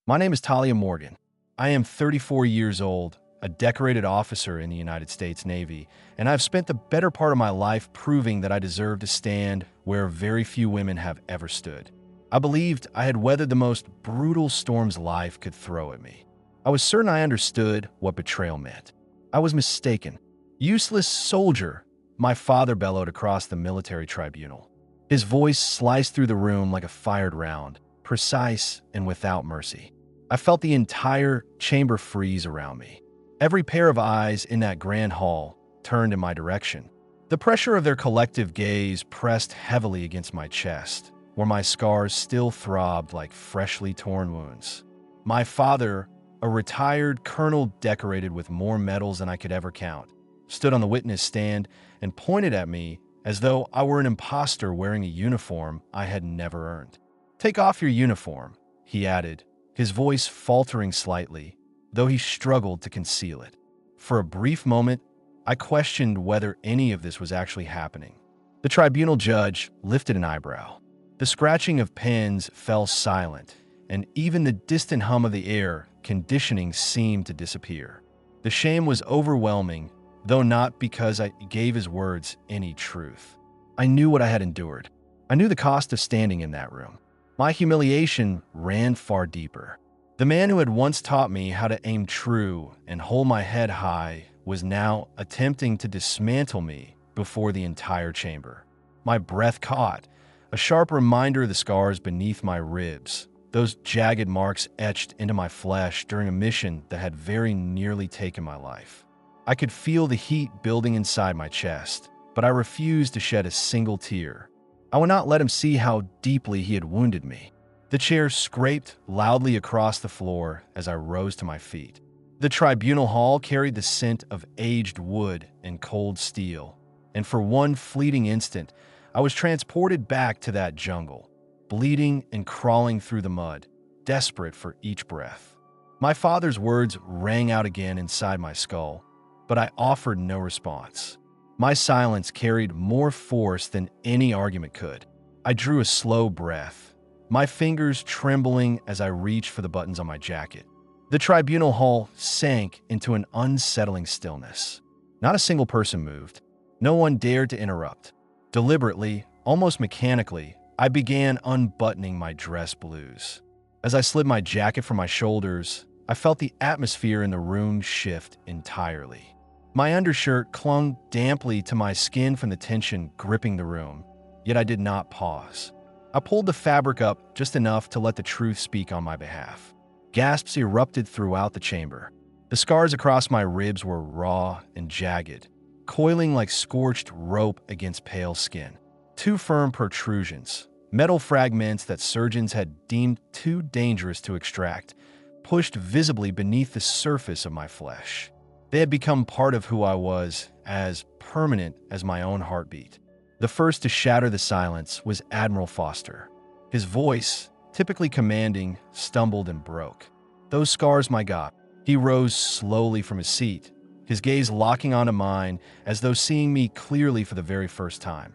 My name is Talia Morgan. I am 34 years old, a decorated officer in the United States Navy, and I've spent the better part of my life proving that I deserve to stand where very few women have ever stood. I believed I had weathered the most brutal storms life could throw at me. I was certain I understood what betrayal meant. I was mistaken. Useless soldier, my father bellowed across the military tribunal. His voice sliced through the room like a fired round, precise and without mercy. I felt the entire chamber freeze around me. Every pair of eyes in that grand hall turned in my direction. The pressure of their collective gaze pressed heavily against my chest, where my scars still throbbed like freshly torn wounds. My father, a retired colonel decorated with more medals than I could ever count, stood on the witness stand and pointed at me as though I were an imposter wearing a uniform I had never earned. "Take off your uniform," he added, his voice faltering slightly, though he struggled to conceal it. For a brief moment, I questioned whether any of this was actually happening. The tribunal judge lifted an eyebrow. The scratching of pens fell silent, and even the distant hum of the air conditioning seemed to disappear. The shame was overwhelming, though not because I gave his words any truth. I knew what I had endured. I knew the cost of standing in that room. My humiliation ran far deeper. The man who had once taught me how to aim true and hold my head high was now attempting to dismantle me before the entire chamber. My breath caught, a sharp reminder of the scars beneath my ribs, those jagged marks etched into my flesh during a mission that had very nearly taken my life. I could feel the heat building inside my chest, but I refused to shed a single tear. I would not let him see how deeply he had wounded me. The chair scraped loudly across the floor as I rose to my feet. The tribunal hall carried the scent of aged wood and cold steel, and for one fleeting instant, I was transported back to that jungle, bleeding and crawling through the mud, desperate for each breath. My father's words rang out again inside my skull, but I offered no response. My silence carried more force than any argument could. I drew a slow breath, my fingers trembling as I reached for the buttons on my jacket. The tribunal hall sank into an unsettling stillness. Not a single person moved. No one dared to interrupt. Deliberately, almost mechanically, I began unbuttoning my dress blues. As I slid my jacket from my shoulders, I felt the atmosphere in the room shift entirely. My undershirt clung damply to my skin from the tension gripping the room, yet I did not pause. I pulled the fabric up just enough to let the truth speak on my behalf. Gasps erupted throughout the chamber. The scars across my ribs were raw and jagged, coiling like scorched rope against pale skin. Two firm protrusions, metal fragments that surgeons had deemed too dangerous to extract, pushed visibly beneath the surface of my flesh. They had become part of who I was, as permanent as my own heartbeat. The first to shatter the silence was Admiral Foster. His voice, typically commanding, stumbled and broke. "Those scars, my God." He rose slowly from his seat, his gaze locking onto mine as though seeing me clearly for the very first time.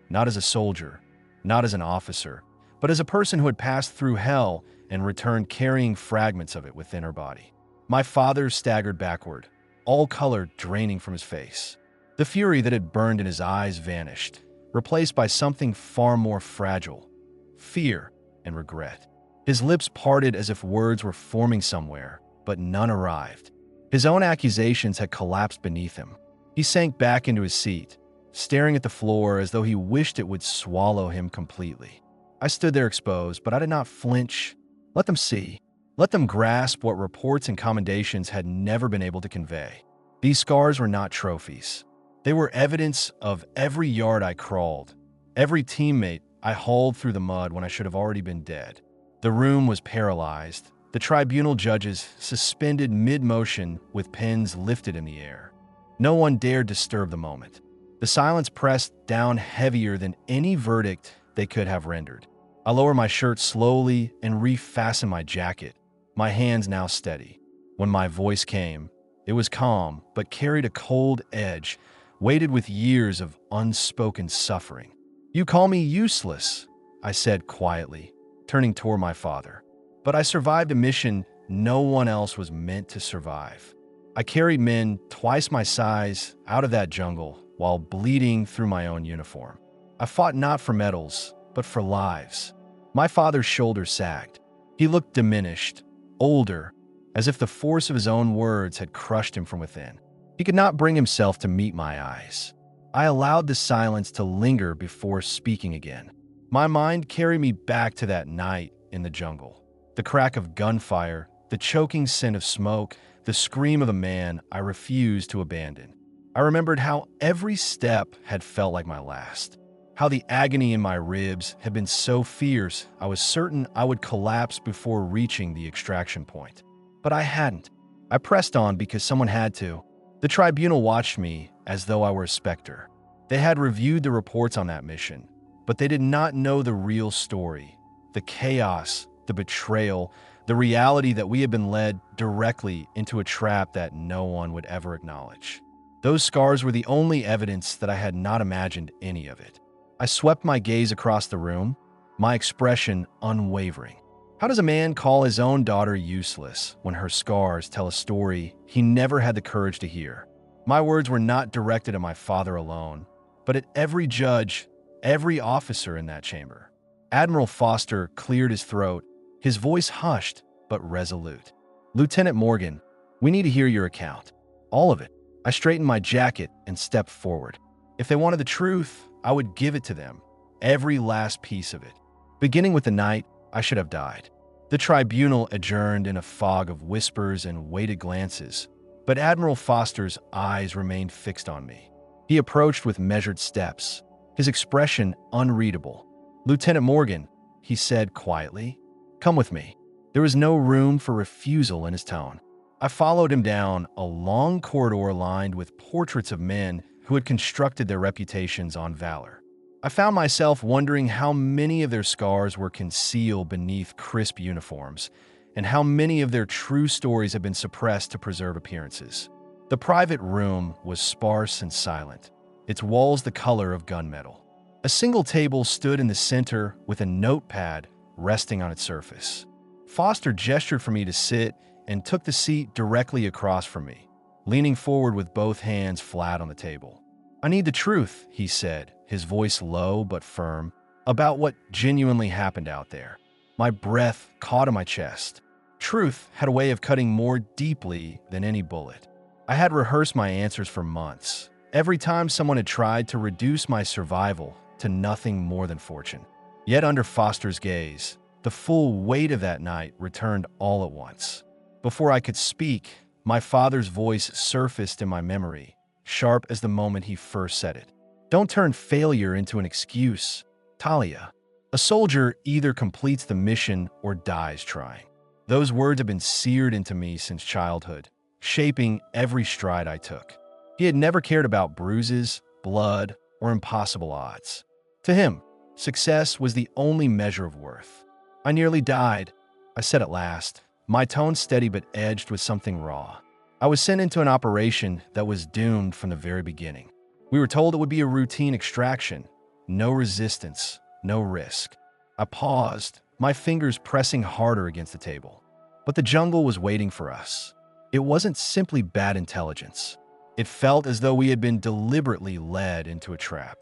Not as a soldier, not as an officer, but as a person who had passed through hell and returned carrying fragments of it within her body. My father staggered backward, all color draining from his face. The fury that had burned in his eyes vanished, replaced by something far more fragile: fear and regret. His lips parted as if words were forming somewhere, but none arrived. His own accusations had collapsed beneath him. He sank back into his seat, staring at the floor as though he wished it would swallow him completely. I stood there exposed, but I did not flinch. Let them see. Let them grasp what reports and commendations had never been able to convey. These scars were not trophies. They were evidence of every yard I crawled, every teammate I hauled through the mud when I should have already been dead. The room was paralyzed, the tribunal judges suspended mid-motion with pens lifted in the air. No one dared disturb the moment. The silence pressed down heavier than any verdict they could have rendered. I lowered my shirt slowly and refastened my jacket, my hands now steady. When my voice came, it was calm but carried a cold edge, weighted with years of unspoken suffering. "You call me useless," I said quietly, turning toward my father. But I survived a mission no one else was meant to survive. I carried men twice my size out of that jungle while bleeding through my own uniform. I fought not for medals, but for lives. My father's shoulders sagged. He looked diminished, older, as if the force of his own words had crushed him from within. He could not bring himself to meet my eyes. I allowed the silence to linger before speaking again. My mind carried me back to that night in the jungle. The crack of gunfire, the choking scent of smoke, the scream of a man I refused to abandon. I remembered how every step had felt like my last. How the agony in my ribs had been so fierce I was certain I would collapse before reaching the extraction point. But I hadn't. I pressed on because someone had to. The tribunal watched me as though I were a specter. They had reviewed the reports on that mission, but they did not know the real story, the chaos, the betrayal, the reality that we had been led directly into a trap that no one would ever acknowledge. Those scars were the only evidence that I had not imagined any of it. I swept my gaze across the room, my expression unwavering. How does a man call his own daughter useless when her scars tell a story he never had the courage to hear? My words were not directed at my father alone, but at every judge, every officer in that chamber. Admiral Foster cleared his throat, his voice hushed but resolute. "Lieutenant Morgan, we need to hear your account. All of it." I straightened my jacket and stepped forward. If they wanted the truth, I would give it to them, every last piece of it. Beginning with the night I should have died. The tribunal adjourned in a fog of whispers and weighted glances, but Admiral Foster's eyes remained fixed on me. He approached with measured steps, his expression unreadable. "Lieutenant Morgan," he said quietly, "come with me." There was no room for refusal in his tone. I followed him down a long corridor lined with portraits of men who had constructed their reputations on valor. I found myself wondering how many of their scars were concealed beneath crisp uniforms, and how many of their true stories had been suppressed to preserve appearances. The private room was sparse and silent, its walls the color of gunmetal. A single table stood in the center with a notepad resting on its surface. Foster gestured for me to sit and took the seat directly across from me, leaning forward with both hands flat on the table. "I need the truth," he said, his voice low but firm, "about what genuinely happened out there." My breath caught in my chest. Truth had a way of cutting more deeply than any bullet. I had rehearsed my answers for months, every time someone had tried to reduce my survival to nothing more than fortune. Yet under Foster's gaze, the full weight of that night returned all at once. Before I could speak, my father's voice surfaced in my memory, sharp as the moment he first said it. "Don't turn failure into an excuse, Talia. A soldier either completes the mission or dies trying." Those words had been seared into me since childhood, shaping every stride I took. He had never cared about bruises, blood, or impossible odds. To him, success was the only measure of worth. "I nearly died," I said at last, my tone steady but edged with something raw. "I was sent into an operation that was doomed from the very beginning. We were told it would be a routine extraction, no resistance, no risk." I paused, my fingers pressing harder against the table. But the jungle was waiting for us. It wasn't simply bad intelligence. It felt as though we had been deliberately led into a trap.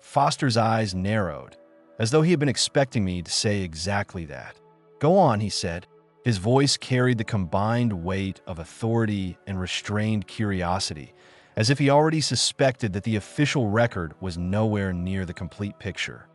Foster's eyes narrowed, as though he had been expecting me to say exactly that. "Go on," he said. His voice carried the combined weight of authority and restrained curiosity, as if he already suspected that the official record was nowhere near the complete picture.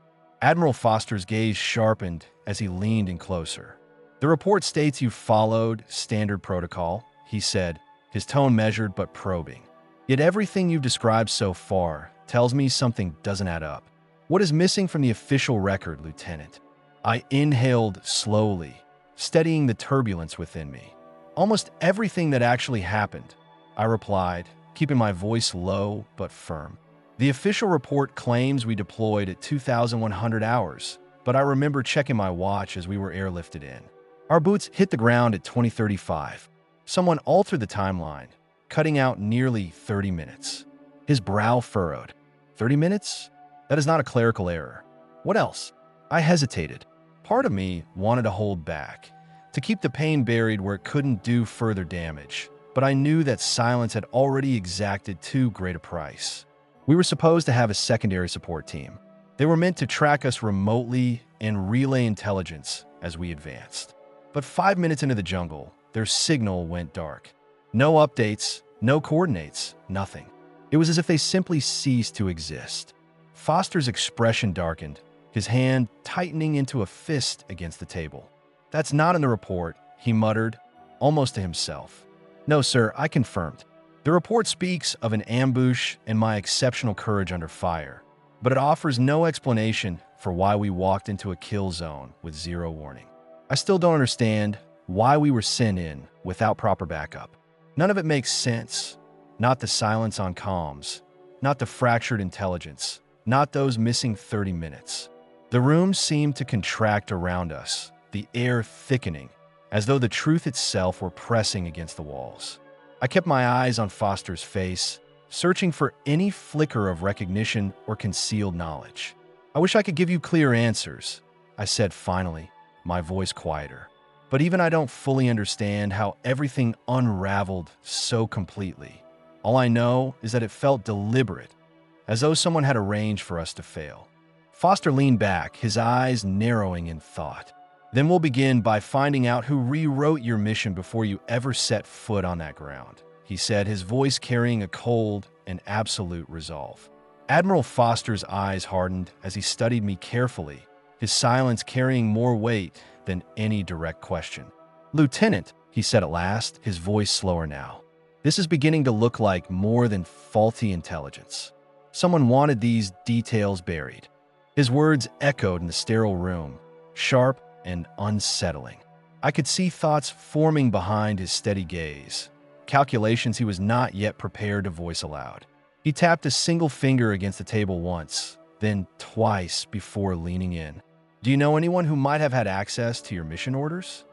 Admiral Foster's gaze sharpened as he leaned in closer. "The report states you followed standard protocol," he said, his tone measured but probing. "Yet everything you've described so far tells me something doesn't add up. What is missing from the official record, Lieutenant?" I inhaled slowly, steadying the turbulence within me. "Almost everything that actually happened," I replied, keeping my voice low but firm. "The official report claims we deployed at 2,100 hours, but I remember checking my watch as we were airlifted in. Our boots hit the ground at 20:35. Someone altered the timeline, cutting out nearly 30 minutes. His brow furrowed. 30 minutes? That is not a clerical error. What else? I hesitated. Part of me wanted to hold back, to keep the pain buried where it couldn't do further damage. But I knew that silence had already exacted too great a price. We were supposed to have a secondary support team. They were meant to track us remotely and relay intelligence as we advanced. But 5 minutes into the jungle, their signal went dark. No updates, no coordinates, nothing. It was as if they simply ceased to exist. Foster's expression darkened, his hand tightening into a fist against the table. "That's not in the report," he muttered, almost to himself. "No, sir, I confirmed. The report speaks of an ambush and my exceptional courage under fire, but it offers no explanation for why we walked into a kill zone with zero warning. I still don't understand why we were sent in without proper backup. None of it makes sense. Not the silence on comms, not the fractured intelligence, not those missing 30 minutes. The room seemed to contract around us, the air thickening, as though the truth itself were pressing against the walls. I kept my eyes on Foster's face, searching for any flicker of recognition or concealed knowledge. "I wish I could give you clear answers," I said finally, my voice quieter. "But even I don't fully understand how everything unraveled so completely. All I know is that it felt deliberate, as though someone had arranged for us to fail." Foster leaned back, his eyes narrowing in thought. "Then we'll begin by finding out who rewrote your mission before you ever set foot on that ground," he said, his voice carrying a cold and absolute resolve. Admiral Foster's eyes hardened as he studied me carefully, his silence carrying more weight than any direct question. "Lieutenant," he said at last, his voice slower now, "this is beginning to look like more than faulty intelligence. Someone wanted these details buried." His words echoed in the sterile room, sharp and unsettling. I could see thoughts forming behind his steady gaze, calculations he was not yet prepared to voice aloud. He tapped a single finger against the table once, then twice before leaning in. "Do you know anyone who might have had access to your mission orders?"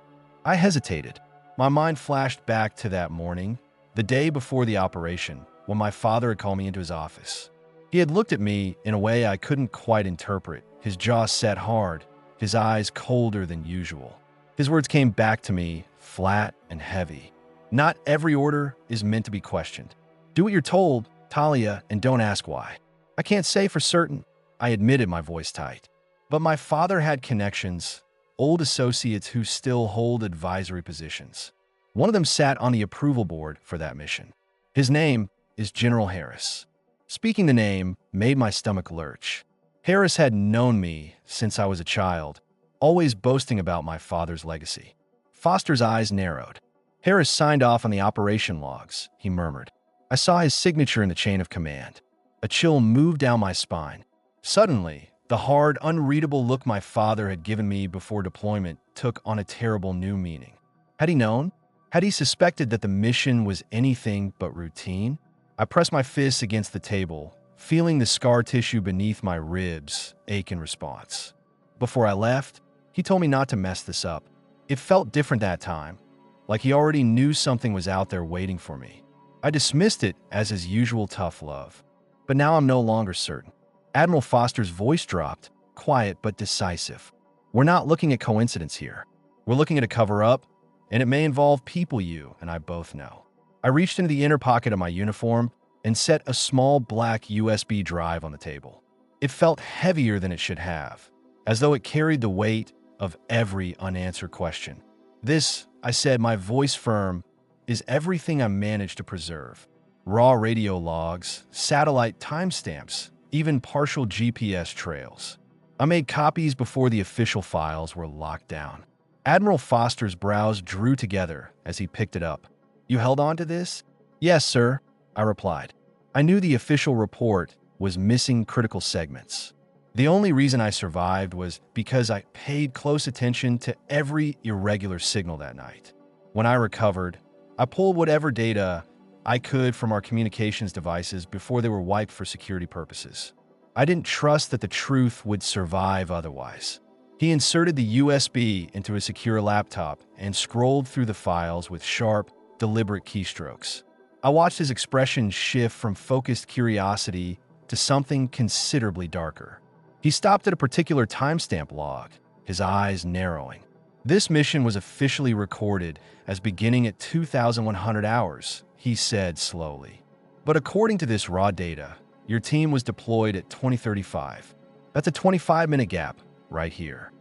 I hesitated. My mind flashed back to that morning, the day before the operation, when my father had called me into his office. He had looked at me in a way I couldn't quite interpret, his jaw set hard, his eyes colder than usual. His words came back to me, flat and heavy. "Not every order is meant to be questioned. Do what you're told, Talia, and don't ask why." "I can't say for certain," I admitted, my voice tight. "But my father had connections, old associates who still hold advisory positions. One of them sat on the approval board for that mission. His name is General Harris." Speaking the name made my stomach lurch. Harris had known me since I was a child, always boasting about my father's legacy. Foster's eyes narrowed. "Harris signed off on the operation logs," he murmured. I saw his signature in the chain of command. A chill moved down my spine. Suddenly, the hard, unreadable look my father had given me before deployment took on a terrible new meaning. Had he known? Had he suspected that the mission was anything but routine? I pressed my fists against the table, feeling the scar tissue beneath my ribs ache in response. Before I left, he told me not to mess this up. It felt different that time, like he already knew something was out there waiting for me. I dismissed it as his usual tough love. But now I'm no longer certain. Admiral Foster's voice dropped, quiet but decisive. "We're not looking at coincidence here. We're looking at a cover-up, and it may involve people you and I both know." I reached into the inner pocket of my uniform and set a small black USB drive on the table. It felt heavier than it should have, as though it carried the weight of every unanswered question. "This," I said, my voice firm, "is everything I managed to preserve. Raw radio logs, satellite timestamps, even partial GPS trails. I made copies before the official files were locked down." Admiral Foster's brows drew together as he picked it up. "You held on to this?" "Yes, sir," I replied. I knew the official report was missing critical segments. The only reason I survived was because I paid close attention to every irregular signal that night. When I recovered, I pulled whatever data I could from our communications devices before they were wiped for security purposes. I didn't trust that the truth would survive otherwise. He inserted the USB into a secure laptop and scrolled through the files with sharp, deliberate keystrokes. I watched his expression shift from focused curiosity to something considerably darker. He stopped at a particular timestamp log, his eyes narrowing. This mission was officially recorded as beginning at 2,100 hours, he said slowly. But according to this raw data, your team was deployed at 2035. That's a 25-minute gap right here.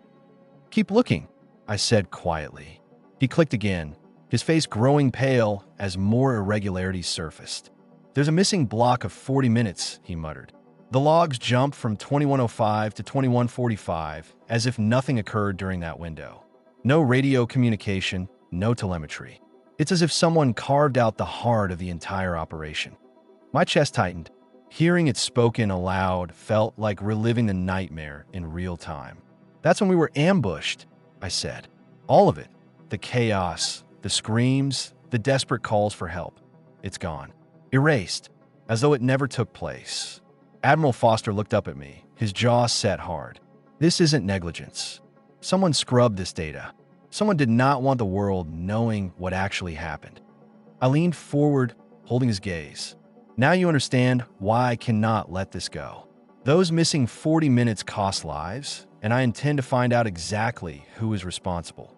Keep looking, I said quietly. He clicked again, his face growing pale as more irregularities surfaced. There's a missing block of 40 minutes, he muttered. The logs jumped from 2105 to 2145 as if nothing occurred during that window. No radio communication, no telemetry. It's as if someone carved out the heart of the entire operation. My chest tightened. Hearing it spoken aloud felt like reliving the nightmare in real time. That's when we were ambushed, I said. All of it. The chaos, the screams, the desperate calls for help. It's gone. Erased, as though it never took place. Admiral Foster looked up at me, his jaw set hard. This isn't negligence. Someone scrubbed this data. Someone did not want the world knowing what actually happened. I leaned forward, holding his gaze. Now you understand why I cannot let this go. Those missing 40 minutes cost lives, and I intend to find out exactly who is responsible.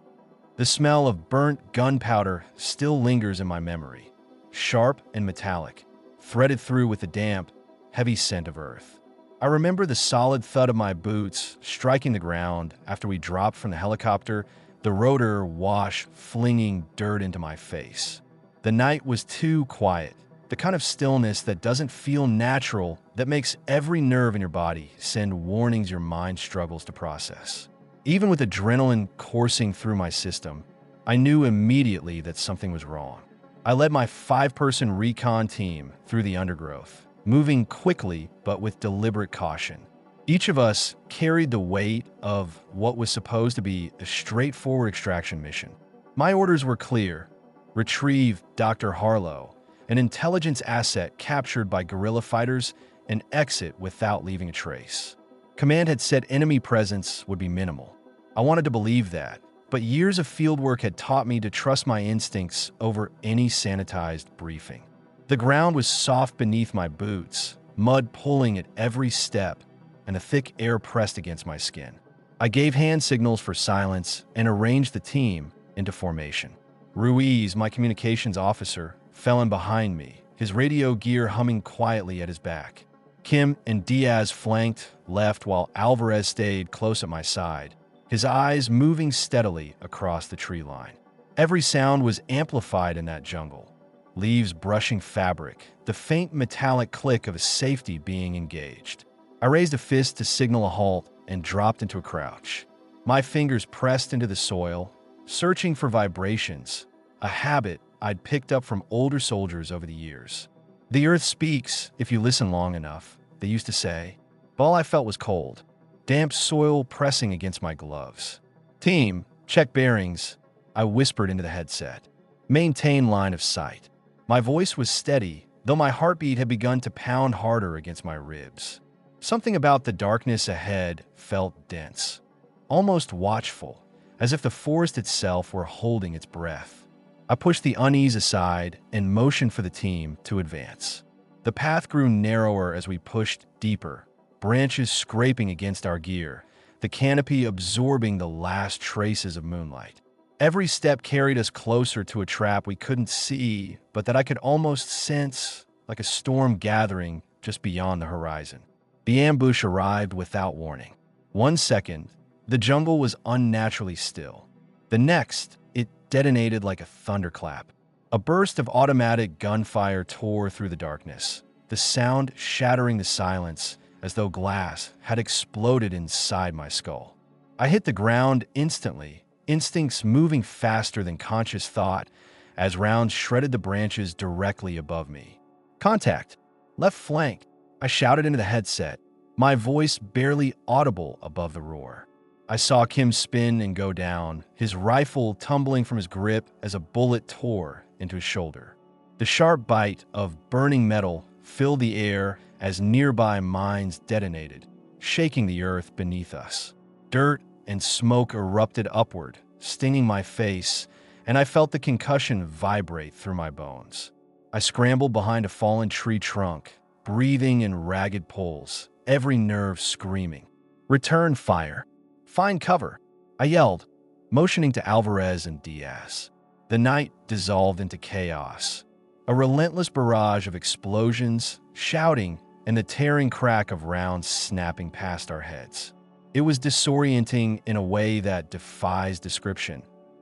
The smell of burnt gunpowder still lingers in my memory, sharp and metallic, threaded through with the damp, heavy scent of earth. I remember the solid thud of my boots striking the ground after we dropped from the helicopter, the rotor wash flinging dirt into my face. The night was too quiet, the kind of stillness that doesn't feel natural, that makes every nerve in your body send warnings your mind struggles to process. Even with adrenaline coursing through my system, I knew immediately that something was wrong. I led my 5-person recon team through the undergrowth, moving quickly but with deliberate caution. Each of us carried the weight of what was supposed to be a straightforward extraction mission. My orders were clear: retrieve Dr. Harlow, an intelligence asset captured by guerrilla fighters, and exit without leaving a trace. Command had said enemy presence would be minimal. I wanted to believe that, but years of fieldwork had taught me to trust my instincts over any sanitized briefing. The ground was soft beneath my boots, mud pulling at every step, and a thick air pressed against my skin. I gave hand signals for silence and arranged the team into formation. Ruiz, my communications officer, fell in behind me, his radio gear humming quietly at his back. Kim and Diaz flanked left while Alvarez stayed close at my side, his eyes moving steadily across the tree line. Every sound was amplified in that jungle. Leaves brushing fabric, the faint metallic click of a safety being engaged. I raised a fist to signal a halt and dropped into a crouch. My fingers pressed into the soil, searching for vibrations, a habit I'd picked up from older soldiers over the years. The earth speaks if you listen long enough, they used to say. But all I felt was cold, damp soil pressing against my gloves. Team, check bearings, I whispered into the headset. Maintain line of sight. My voice was steady, though my heartbeat had begun to pound harder against my ribs. Something about the darkness ahead felt dense, almost watchful, as if the forest itself were holding its breath. I pushed the unease aside and motioned for the team to advance. The path grew narrower as we pushed deeper, branches scraping against our gear, the canopy absorbing the last traces of moonlight. Every step carried us closer to a trap we couldn't see, but that I could almost sense, like a storm gathering just beyond the horizon. The ambush arrived without warning. 1 second, the jungle was unnaturally still. The next, it detonated like a thunderclap. A burst of automatic gunfire tore through the darkness, the sound shattering the silence as though glass had exploded inside my skull. I hit the ground instantly, instincts moving faster than conscious thought as rounds shredded the branches directly above me. Contact! Left flank! I shouted into the headset, my voice barely audible above the roar. I saw Kim spin and go down, his rifle tumbling from his grip as a bullet tore into his shoulder. The sharp bite of burning metal filled the air as nearby mines detonated, shaking the earth beneath us. Dirt and smoke erupted upward, stinging my face, and I felt the concussion vibrate through my bones. I scrambled behind a fallen tree trunk, breathing in ragged pulls, every nerve screaming. Return fire. Find cover, I yelled. motioning to Alvarez and Diaz. The night dissolved into chaos. A relentless barrage of explosions, shouting, and the tearing crack of rounds snapping past our heads. It was disorienting in a way that defies description,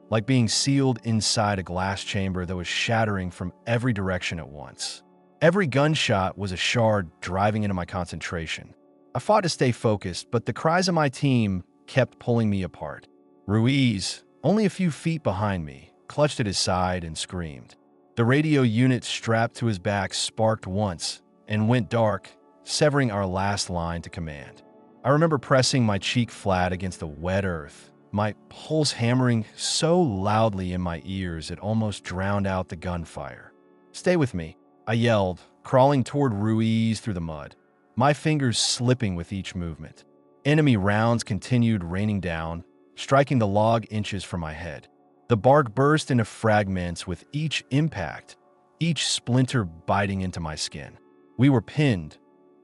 like being sealed inside a glass chamber that was shattering from every direction at once. Every gunshot was a shard driving into my concentration. I fought to stay focused, but the cries of my team kept pulling me apart. Ruiz, only a few feet behind me, clutched at his side and screamed. The radio unit strapped to his back sparked once and went dark, severing our last line to command. I remember pressing my cheek flat against the wet earth, my pulse hammering so loudly in my ears it almost drowned out the gunfire. "Stay with me," I yelled, crawling toward Ruiz through the mud, my fingers slipping with each movement. Enemy rounds continued raining down, striking the log inches from my head. The bark burst into fragments with each impact, each splinter biting into my skin. We were pinned,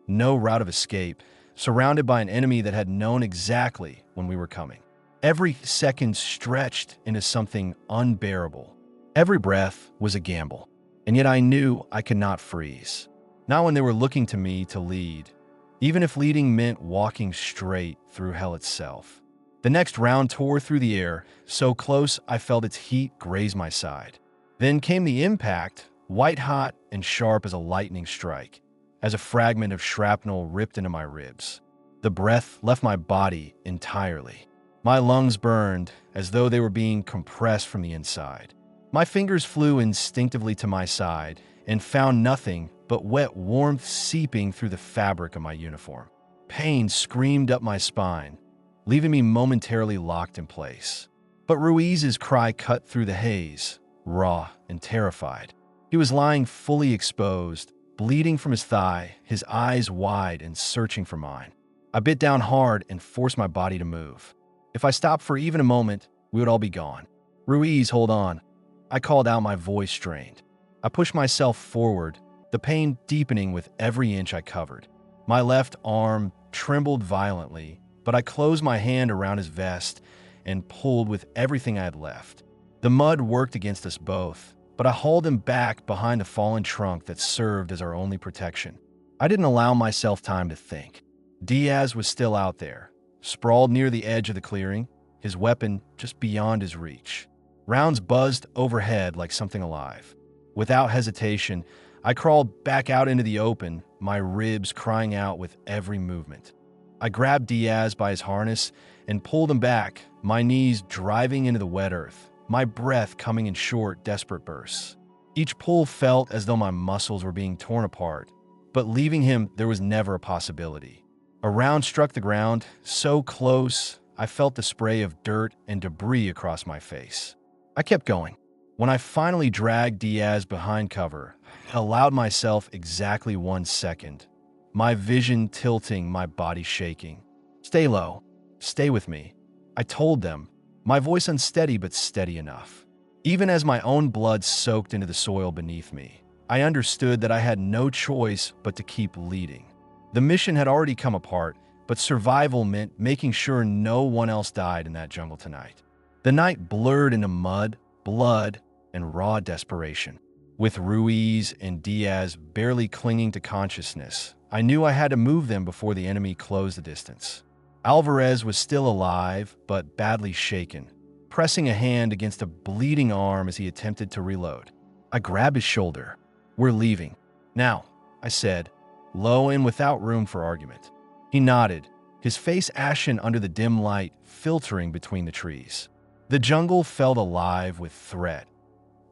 no route of escape, surrounded by an enemy that had known exactly when we were coming. Every second stretched into something unbearable. Every breath was a gamble, and yet I knew I could not freeze. Not when they were looking to me to lead, even if leading meant walking straight through hell itself. The next round tore through the air, so close I felt its heat graze my side. Then came the impact, white-hot and sharp as a lightning strike, as a fragment of shrapnel ripped into my ribs. The breath left my body entirely. My lungs burned as though they were being compressed from the inside. My fingers flew instinctively to my side and found nothing but wet warmth seeping through the fabric of my uniform. Pain screamed up my spine, leaving me momentarily locked in place. But Ruiz's cry cut through the haze, raw and terrified. He was lying fully exposed, bleeding from his thigh, his eyes wide and searching for mine. I bit down hard and forced my body to move. If I stopped for even a moment, we would all be gone. "Ruiz, hold on." I called out, my voice strained. I pushed myself forward, the pain deepening with every inch I covered. My left arm trembled violently, but I closed my hand around his vest and pulled with everything I had left. The mud worked against us both, but I hauled him back behind the fallen trunk that served as our only protection. I didn't allow myself time to think. Diaz was still out there, sprawled near the edge of the clearing, his weapon just beyond his reach. Rounds buzzed overhead like something alive. Without hesitation, I crawled back out into the open, my ribs crying out with every movement. I grabbed Diaz by his harness and pulled him back, my knees driving into the wet earth, my breath coming in short, desperate bursts. Each pull felt as though my muscles were being torn apart, but leaving him there was never a possibility. A round struck the ground, so close I felt the spray of dirt and debris across my face. I kept going. When I finally dragged Diaz behind cover, I allowed myself exactly 1 second, my vision tilting, my body shaking. "Stay low. Stay with me," I told them, my voice unsteady but steady enough. Even as my own blood soaked into the soil beneath me, I understood that I had no choice but to keep leading. The mission had already come apart, but survival meant making sure no one else died in that jungle tonight. The night blurred into mud, blood, and raw desperation. With Ruiz and Diaz barely clinging to consciousness, I knew I had to move them before the enemy closed the distance. Alvarez was still alive, but badly shaken, pressing a hand against a bleeding arm as he attempted to reload. I grabbed his shoulder. "We're leaving. Now," I said, low and without room for argument. He nodded, his face ashen under the dim light filtering between the trees. The jungle felt alive with threat.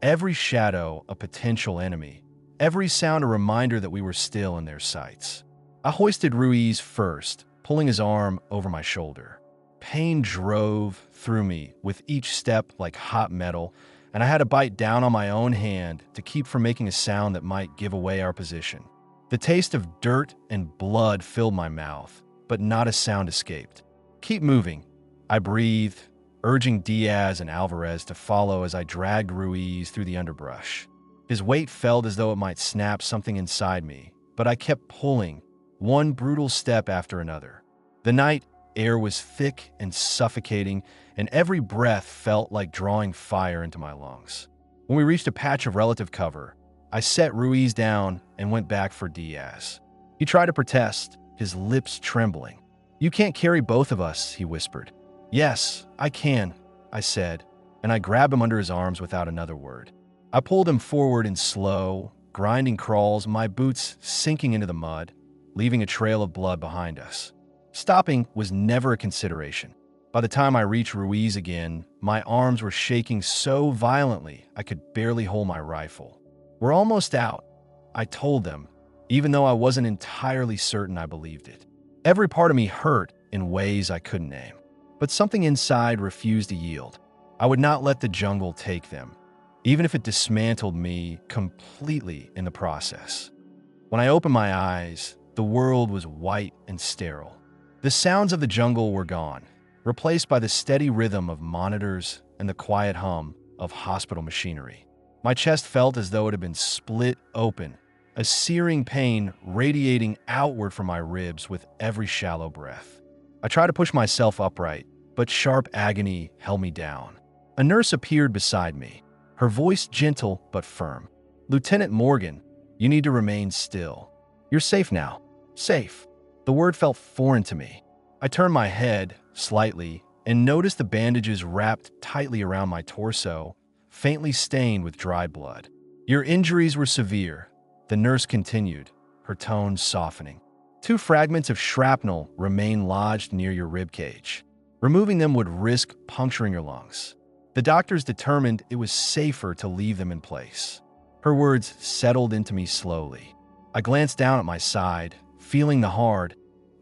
Every shadow a potential enemy, every sound a reminder that we were still in their sights. I hoisted Ruiz first, pulling his arm over my shoulder. Pain drove through me with each step like hot metal, and I had to bite down on my own hand to keep from making a sound that might give away our position. The taste of dirt and blood filled my mouth, but not a sound escaped. "Keep moving," I breathed, urging Diaz and Alvarez to follow as I dragged Ruiz through the underbrush. His weight felt as though it might snap something inside me, but I kept pulling, one brutal step after another. The night Air was thick and suffocating, and every breath felt like drawing fire into my lungs. When we reached a patch of relative cover, I set Ruiz down and went back for Diaz. He tried to protest, his lips trembling. "You can't carry both of us," he whispered. "Yes, I can," I said, and I grabbed him under his arms without another word. I pulled him forward in slow, grinding crawls, my boots sinking into the mud, leaving a trail of blood behind us. Stopping was never a consideration. By the time I reached Ruiz again, my arms were shaking so violently I could barely hold my rifle. "We're almost out," I told them, even though I wasn't entirely certain I believed it. Every part of me hurt in ways I couldn't name, but something inside refused to yield. I would not let the jungle take them, even if it dismantled me completely in the process. When I opened my eyes, the world was white and sterile. The sounds of the jungle were gone, replaced by the steady rhythm of monitors and the quiet hum of hospital machinery. My chest felt as though it had been split open, a searing pain radiating outward from my ribs with every shallow breath. I tried to push myself upright, but sharp agony held me down. A nurse appeared beside me, her voice gentle but firm. "Lieutenant Morgan, you need to remain still. You're safe now. Safe." The word felt foreign to me. I turned my head slightly and noticed the bandages wrapped tightly around my torso, faintly stained with dried blood. "Your injuries were severe," the nurse continued, her tone softening. "2 fragments of shrapnel remain lodged near your ribcage. Removing them would risk puncturing your lungs. The doctors determined it was safer to leave them in place." Her words settled into me slowly. I glanced down at my side, feeling the hard,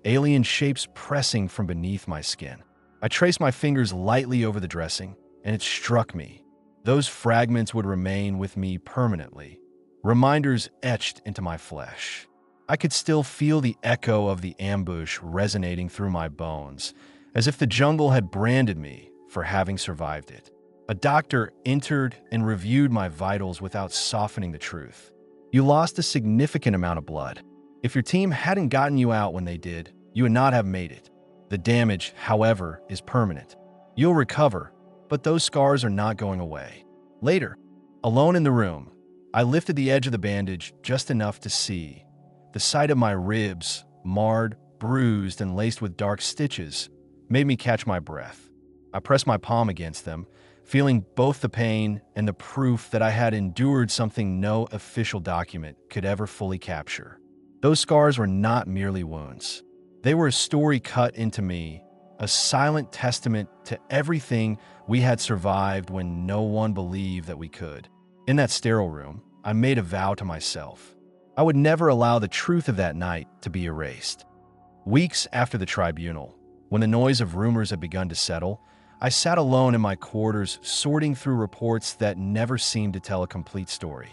alien shapes pressing from beneath my skin. I traced my fingers lightly over the dressing, and it struck me. Those fragments would remain with me permanently, reminders etched into my flesh. I could still feel the echo of the ambush resonating through my bones, as if the jungle had branded me for having survived it. A doctor entered and reviewed my vitals without softening the truth. "You lost a significant amount of blood. If your team hadn't gotten you out when they did, you would not have made it. The damage, however, is permanent. You'll recover, but those scars are not going away." Later, alone in the room, I lifted the edge of the bandage just enough to see. The sight of my ribs, marred, bruised, and laced with dark stitches, made me catch my breath. I pressed my palm against them, feeling both the pain and the proof that I had endured something no official document could ever fully capture. Those scars were not merely wounds. They were a story cut into me, a silent testament to everything we had survived when no one believed that we could. In that sterile room, I made a vow to myself. I would never allow the truth of that night to be erased. Weeks after the tribunal, when the noise of rumors had begun to settle, I sat alone in my quarters, sorting through reports that never seemed to tell a complete story.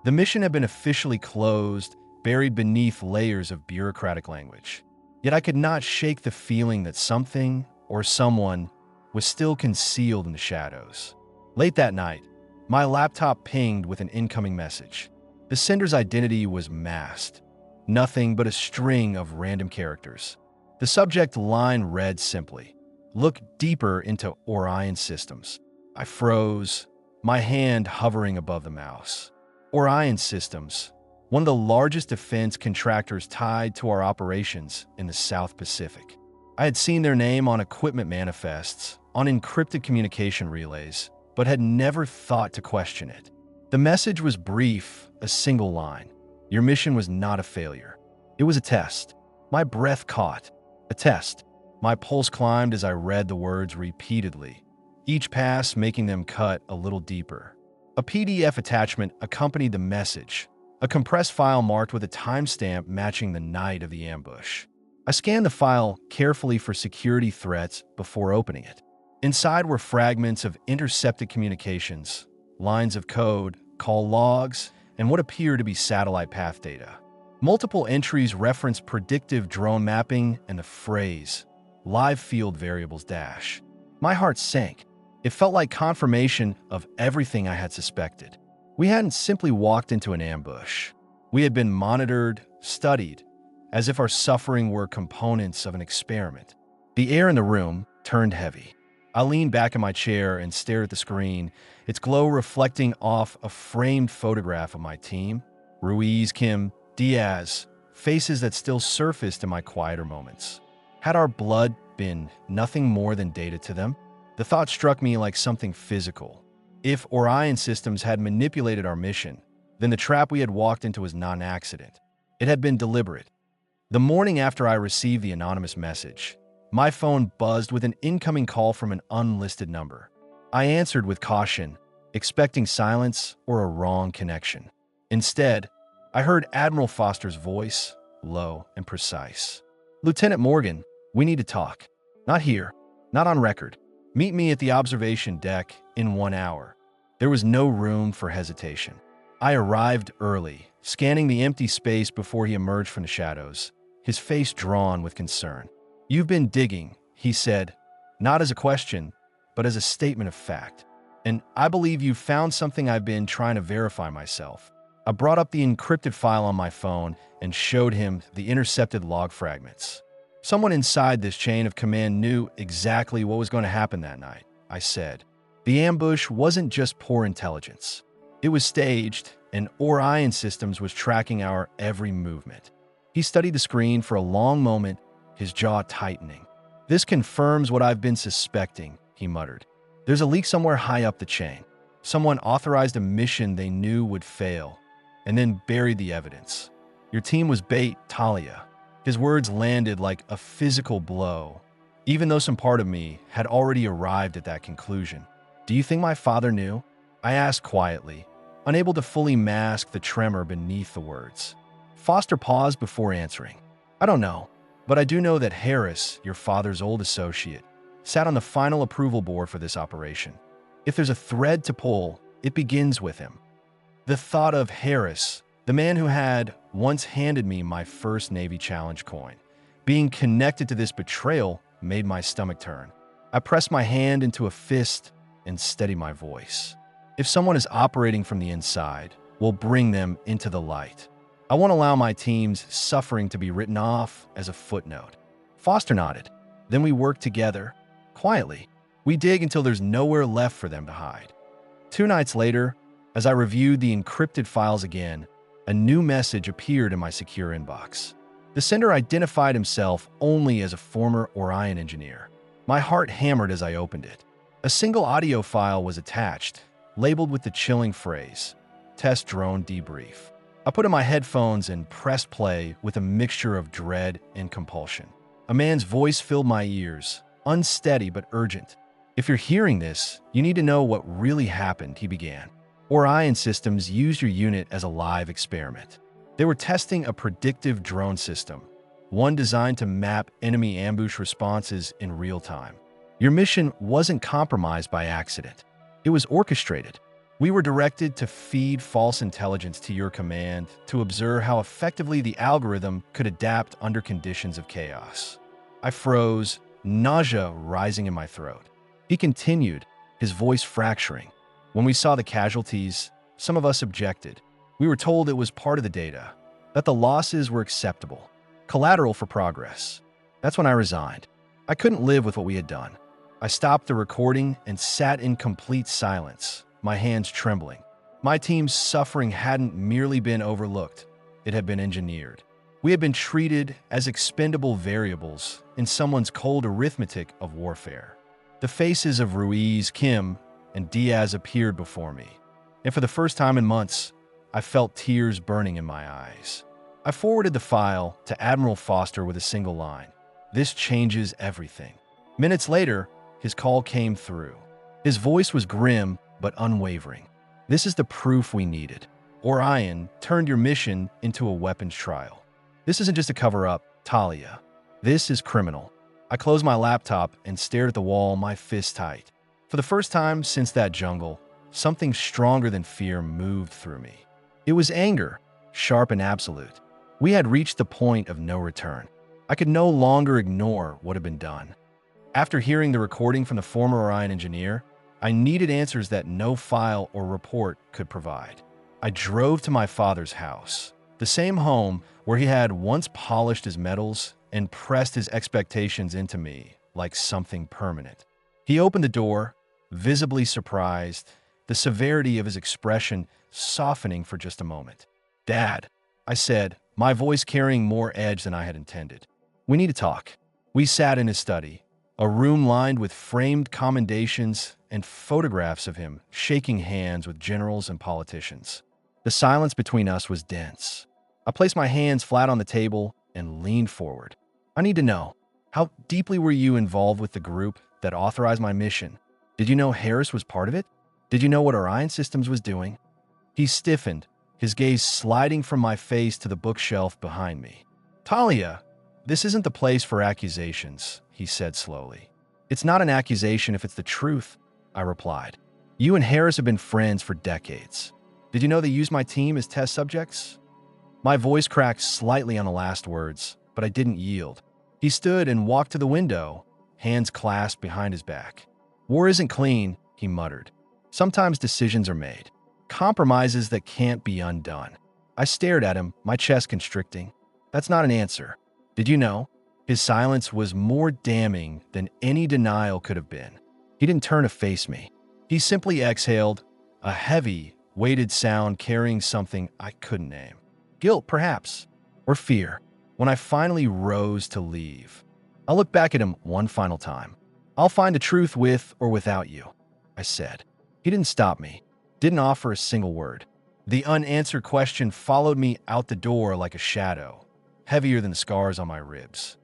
The mission had been officially closed, buried beneath layers of bureaucratic language. Yet I could not shake the feeling that something or someone was still concealed in the shadows. Late that night, my laptop pinged with an incoming message. The sender's identity was masked, nothing but a string of random characters. The subject line read simply, "Look deeper into Orion Systems." I froze, my hand hovering above the mouse. Orion Systems, one of the largest defense contractors tied to our operations in the South Pacific. I had seen their name on equipment manifests, on encrypted communication relays, but had never thought to question it. The message was brief, a single line. Your mission was not a failure. It was a test. My breath caught. A test. My pulse climbed as I read the words repeatedly, each pass making them cut a little deeper. A PDF attachment accompanied the message, a compressed file marked with a timestamp matching the night of the ambush. I scanned the file carefully for security threats before opening it. Inside were fragments of intercepted communications, lines of code, call logs, and what appeared to be satellite path data. Multiple entries referenced predictive drone mapping and the phrase, "live field variables dash." My heart sank. It felt like confirmation of everything I had suspected. We hadn't simply walked into an ambush. We had been monitored, studied, as if our suffering were components of an experiment. The air in the room turned heavy. I leaned back in my chair and stared at the screen, its glow reflecting off a framed photograph of my team. Ruiz, Kim, Diaz, faces that still surfaced in my quieter moments. Had our blood been nothing more than data to them? The thought struck me like something physical. If Orion Systems had manipulated our mission, then the trap we had walked into was not an accident. It had been deliberate. The morning after I received the anonymous message, my phone buzzed with an incoming call from an unlisted number. I answered with caution, expecting silence or a wrong connection. Instead, I heard Admiral Foster's voice, low and precise. "Lieutenant Morgan, we need to talk. Not here, not on record. Meet me at the observation deck in 1 hour." There was no room for hesitation. I arrived early, scanning the empty space before he emerged from the shadows, his face drawn with concern. "You've been digging," he said, not as a question, but as a statement of fact. "And I believe you've found something I've been trying to verify myself." I brought up the encrypted file on my phone and showed him the intercepted log fragments. "Someone inside this chain of command knew exactly what was going to happen that night," I said. "The ambush wasn't just poor intelligence. It was staged, and Orion Systems was tracking our every movement." He studied the screen for a long moment, his jaw tightening. "This confirms what I've been suspecting," he muttered. "There's a leak somewhere high up the chain. Someone authorized a mission they knew would fail, and then buried the evidence. Your team was bait, Talia." His words landed like a physical blow, even though some part of me had already arrived at that conclusion. "Do you think my father knew?" I asked quietly, unable to fully mask the tremor beneath the words. Foster paused before answering. "I don't know, but I do know that Harris, your father's old associate, sat on the final approval board for this operation. If there's a thread to pull, it begins with him." The thought of Harris, the man who had once handed me my first Navy Challenge coin, being connected to this betrayal made my stomach turn. I pressed my hand into a fist and steadied my voice. "If someone is operating from the inside, we'll bring them into the light. I won't allow my team's suffering to be written off as a footnote." Foster nodded. "Then we work together, quietly. We dig until there's nowhere left for them to hide." 2 nights later, as I reviewed the encrypted files again, a new message appeared in my secure inbox. The sender identified himself only as a former Orion engineer. My heart hammered as I opened it. A single audio file was attached, labeled with the chilling phrase, "Test drone debrief." I put in my headphones and pressed play with a mixture of dread and compulsion. A man's voice filled my ears, unsteady but urgent. "If you're hearing this, you need to know what really happened," he began. "Orion Systems used your unit as a live experiment. They were testing a predictive drone system, one designed to map enemy ambush responses in real time. Your mission wasn't compromised by accident. It was orchestrated. We were directed to feed false intelligence to your command to observe how effectively the algorithm could adapt under conditions of chaos." I froze, nausea rising in my throat. He continued, his voice fracturing. "When we saw the casualties, some of us objected. We were told it was part of the data, that the losses were acceptable, collateral for progress. That's when I resigned. I couldn't live with what we had done. I stopped the recording and sat in complete silence, my hands trembling. My team's suffering hadn't merely been overlooked, it had been engineered. We had been treated as expendable variables in someone's cold arithmetic of warfare." The faces of Ruiz, Kim, and Diaz appeared before me, and for the first time in months, I felt tears burning in my eyes. I forwarded the file to Admiral Foster with a single line, "This changes everything." Minutes later, his call came through. His voice was grim but unwavering. "This is the proof we needed. Orion turned your mission into a weapons trial. This isn't just a cover-up, Talia. This is criminal." I closed my laptop and stared at the wall, my fist tight. For the first time since that jungle, something stronger than fear moved through me. It was anger, sharp and absolute. We had reached the point of no return. I could no longer ignore what had been done. After hearing the recording from the former Orion engineer, I needed answers that no file or report could provide. I drove to my father's house, the same home where he had once polished his metals and pressed his expectations into me like something permanent. He opened the door, visibly surprised, the severity of his expression softening for just a moment. "Dad," I said, my voice carrying more edge than I had intended. "We need to talk." We sat in his study, a room lined with framed commendations and photographs of him shaking hands with generals and politicians. The silence between us was dense. I placed my hands flat on the table and leaned forward. "I need to know, how deeply were you involved with the group that authorized my mission? Did you know Harris was part of it? Did you know what Orion Systems was doing?" He stiffened, his gaze sliding from my face to the bookshelf behind me. "Talia, this isn't the place for accusations," he said slowly. "It's not an accusation if it's the truth," I replied. "You and Harris have been friends for decades. Did you know they used my team as test subjects?" My voice cracked slightly on the last words, but I didn't yield. He stood and walked to the window, hands clasped behind his back. "War isn't clean," he muttered. "Sometimes decisions are made. Compromises that can't be undone." I stared at him, my chest constricting. "That's not an answer. Did you know?" His silence was more damning than any denial could have been. He didn't turn to face me. He simply exhaled, a heavy, weighted sound carrying something I couldn't name. Guilt, perhaps, or fear. When I finally rose to leave, I looked back at him one final time. "I'll find the truth with or without you," I said. He didn't stop me, didn't offer a single word. The unanswered question followed me out the door like a shadow, heavier than the scars on my ribs.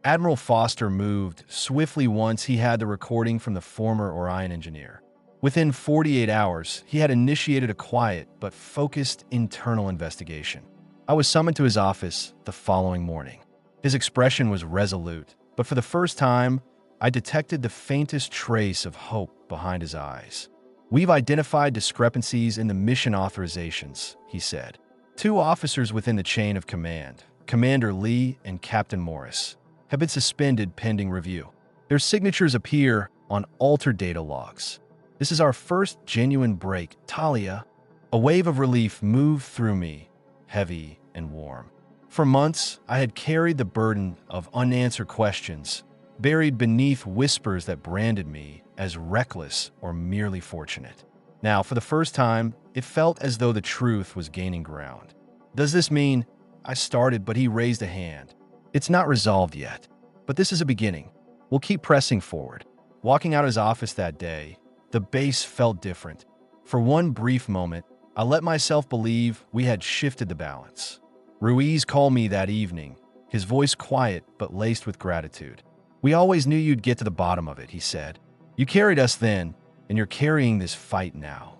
Admiral Foster moved swiftly once he had the recording from the former Orion engineer. Within 48 hours, he had initiated a quiet but focused internal investigation. I was summoned to his office the following morning. His expression was resolute, but for the first time, I detected the faintest trace of hope behind his eyes. "We've identified discrepancies in the mission authorizations," he said. "Two officers within the chain of command, Commander Lee and Captain Morris, have been suspended pending review. Their signatures appear on altered data logs. This is our first genuine break, Talia." A wave of relief moved through me, heavy and warm. For months, I had carried the burden of unanswered questions, buried beneath whispers that branded me as reckless or merely fortunate. Now, for the first time, it felt as though the truth was gaining ground. "Does this mean—" I started, but he raised a hand. "It's not resolved yet, but this is a beginning. We'll keep pressing forward." Walking out of his office that day, the base felt different. For one brief moment, I let myself believe we had shifted the balance. Ruiz called me that evening, his voice quiet but laced with gratitude. "We always knew you'd get to the bottom of it," he said. "You carried us then, and you're carrying this fight now."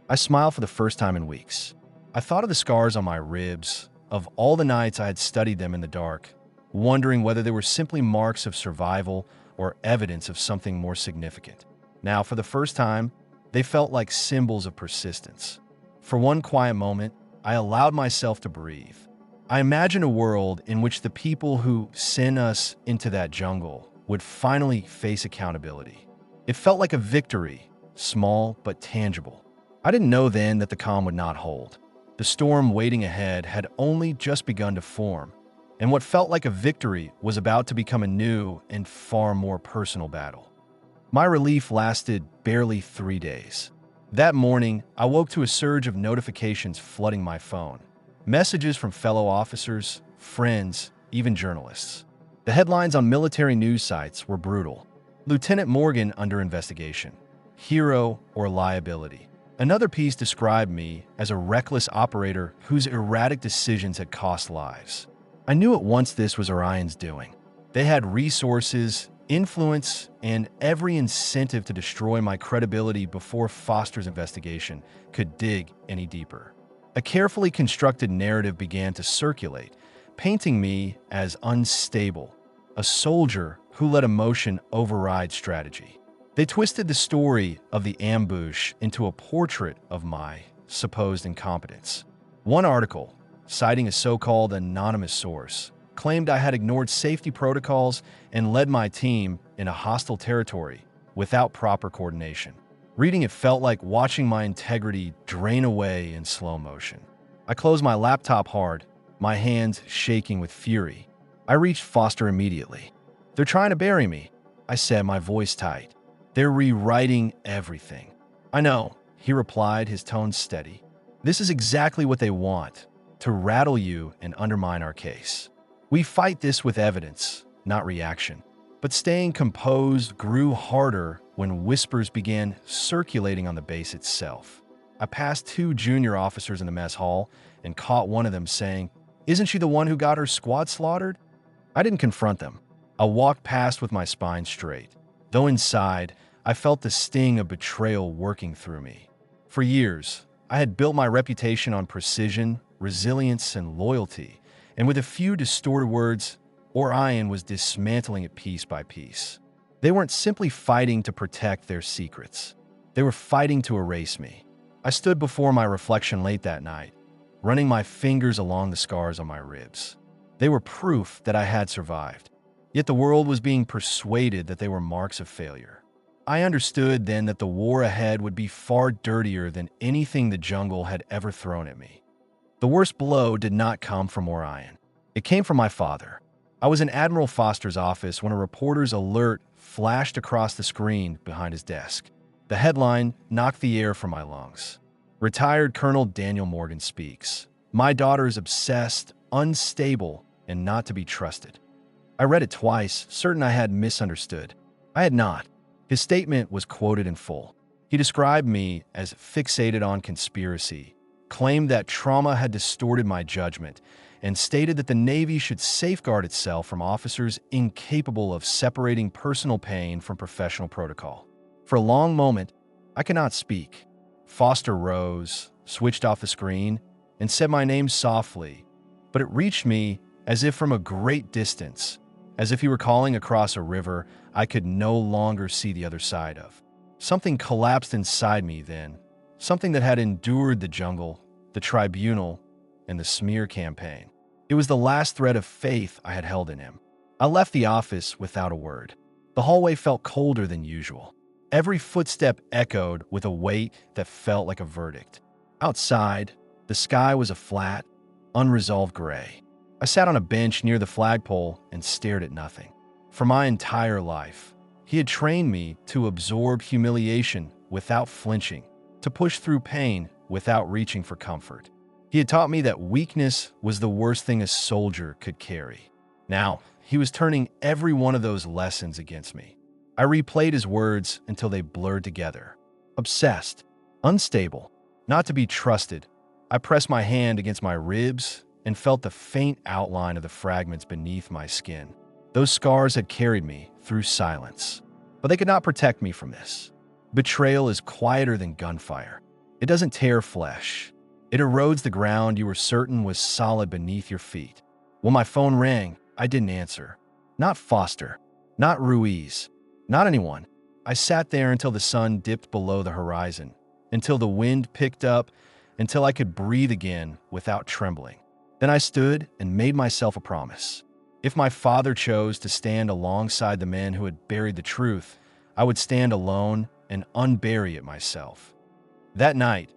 I smiled for the first time in weeks. I thought of the scars on my ribs, of all the nights I had studied them in the dark, wondering whether they were simply marks of survival or evidence of something more significant. Now, for the first time, they felt like symbols of persistence. For one quiet moment, I allowed myself to breathe. I imagined a world in which the people who sent us into that jungle would finally face accountability. It felt like a victory, small but tangible. I didn't know then that the calm would not hold. The storm waiting ahead had only just begun to form, and what felt like a victory was about to become a new and far more personal battle. My relief lasted barely 3 days. That morning, I woke to a surge of notifications flooding my phone. Messages from fellow officers, friends, even journalists. The headlines on military news sites were brutal. Lieutenant Morgan under investigation. Hero or liability. Another piece described me as a reckless operator whose erratic decisions had cost lives. I knew at once this was Orion's doing. They had resources, influence, and every incentive to destroy my credibility before Foster's investigation could dig any deeper. A carefully constructed narrative began to circulate, painting me as unstable, a soldier who let emotion override strategy. They twisted the story of the ambush into a portrait of my supposed incompetence. One article, citing a so-called anonymous source, claimed I had ignored safety protocols and led my team in a hostile territory without proper coordination. Reading it felt like watching my integrity drain away in slow motion. I closed my laptop hard, my hands shaking with fury. I reached Foster immediately. "They're trying to bury me," I said, my voice tight. They're rewriting everything. I know, he replied, his tone steady. This is exactly what they want, to rattle you and undermine our case. We fight this with evidence, not reaction. But staying composed grew harder when whispers began circulating on the base itself. I passed 2 junior officers in the mess hall and caught one of them saying, "Isn't she the one who got her squad slaughtered?" I didn't confront them. I walked past with my spine straight, though inside, I felt the sting of betrayal working through me. For years, I had built my reputation on precision, resilience, and loyalty, and with a few distorted words, Orion was dismantling it piece by piece. They weren't simply fighting to protect their secrets. They were fighting to erase me. I stood before my reflection late that night, running my fingers along the scars on my ribs. They were proof that I had survived. Yet the world was being persuaded that they were marks of failure. I understood then that the war ahead would be far dirtier than anything the jungle had ever thrown at me. The worst blow did not come from Orion. It came from my father. I was in Admiral Foster's office when a reporter's alert flashed across the screen behind his desk. The headline knocked the air from my lungs. Retired Colonel Talia Morgan speaks. My daughter is obsessed, unstable, and not to be trusted. I read it twice, certain I had misunderstood. I had not. His statement was quoted in full. He described me as fixated on conspiracy, claimed that trauma had distorted my judgment, and stated that the Navy should safeguard itself from officers incapable of separating personal pain from professional protocol. For a long moment, I could not speak. Foster rose, switched off the screen, and said my name softly, but it reached me as if from a great distance, as if he were calling across a river I could no longer see the other side of. Something collapsed inside me then, something that had endured the jungle, the tribunal, and the smear campaign. It was the last thread of faith I had held in him. I left the office without a word. The hallway felt colder than usual. Every footstep echoed with a weight that felt like a verdict. Outside, the sky was a flat, unresolved gray. I sat on a bench near the flagpole and stared at nothing. For my entire life, he had trained me to absorb humiliation without flinching, to push through pain without reaching for comfort. He had taught me that weakness was the worst thing a soldier could carry. Now, he was turning every one of those lessons against me. I replayed his words until they blurred together. Obsessed, unstable, not to be trusted. I pressed my hand against my ribs and felt the faint outline of the fragments beneath my skin. Those scars had carried me through silence, but they could not protect me from this. Betrayal is quieter than gunfire. It doesn't tear flesh. It erodes the ground you were certain was solid beneath your feet. When my phone rang, I didn't answer. Not Foster, not Ruiz, not anyone. I sat there until the sun dipped below the horizon, until the wind picked up, until I could breathe again without trembling. Then I stood and made myself a promise. If my father chose to stand alongside the men who had buried the truth, I would stand alone and unbury it myself. That night,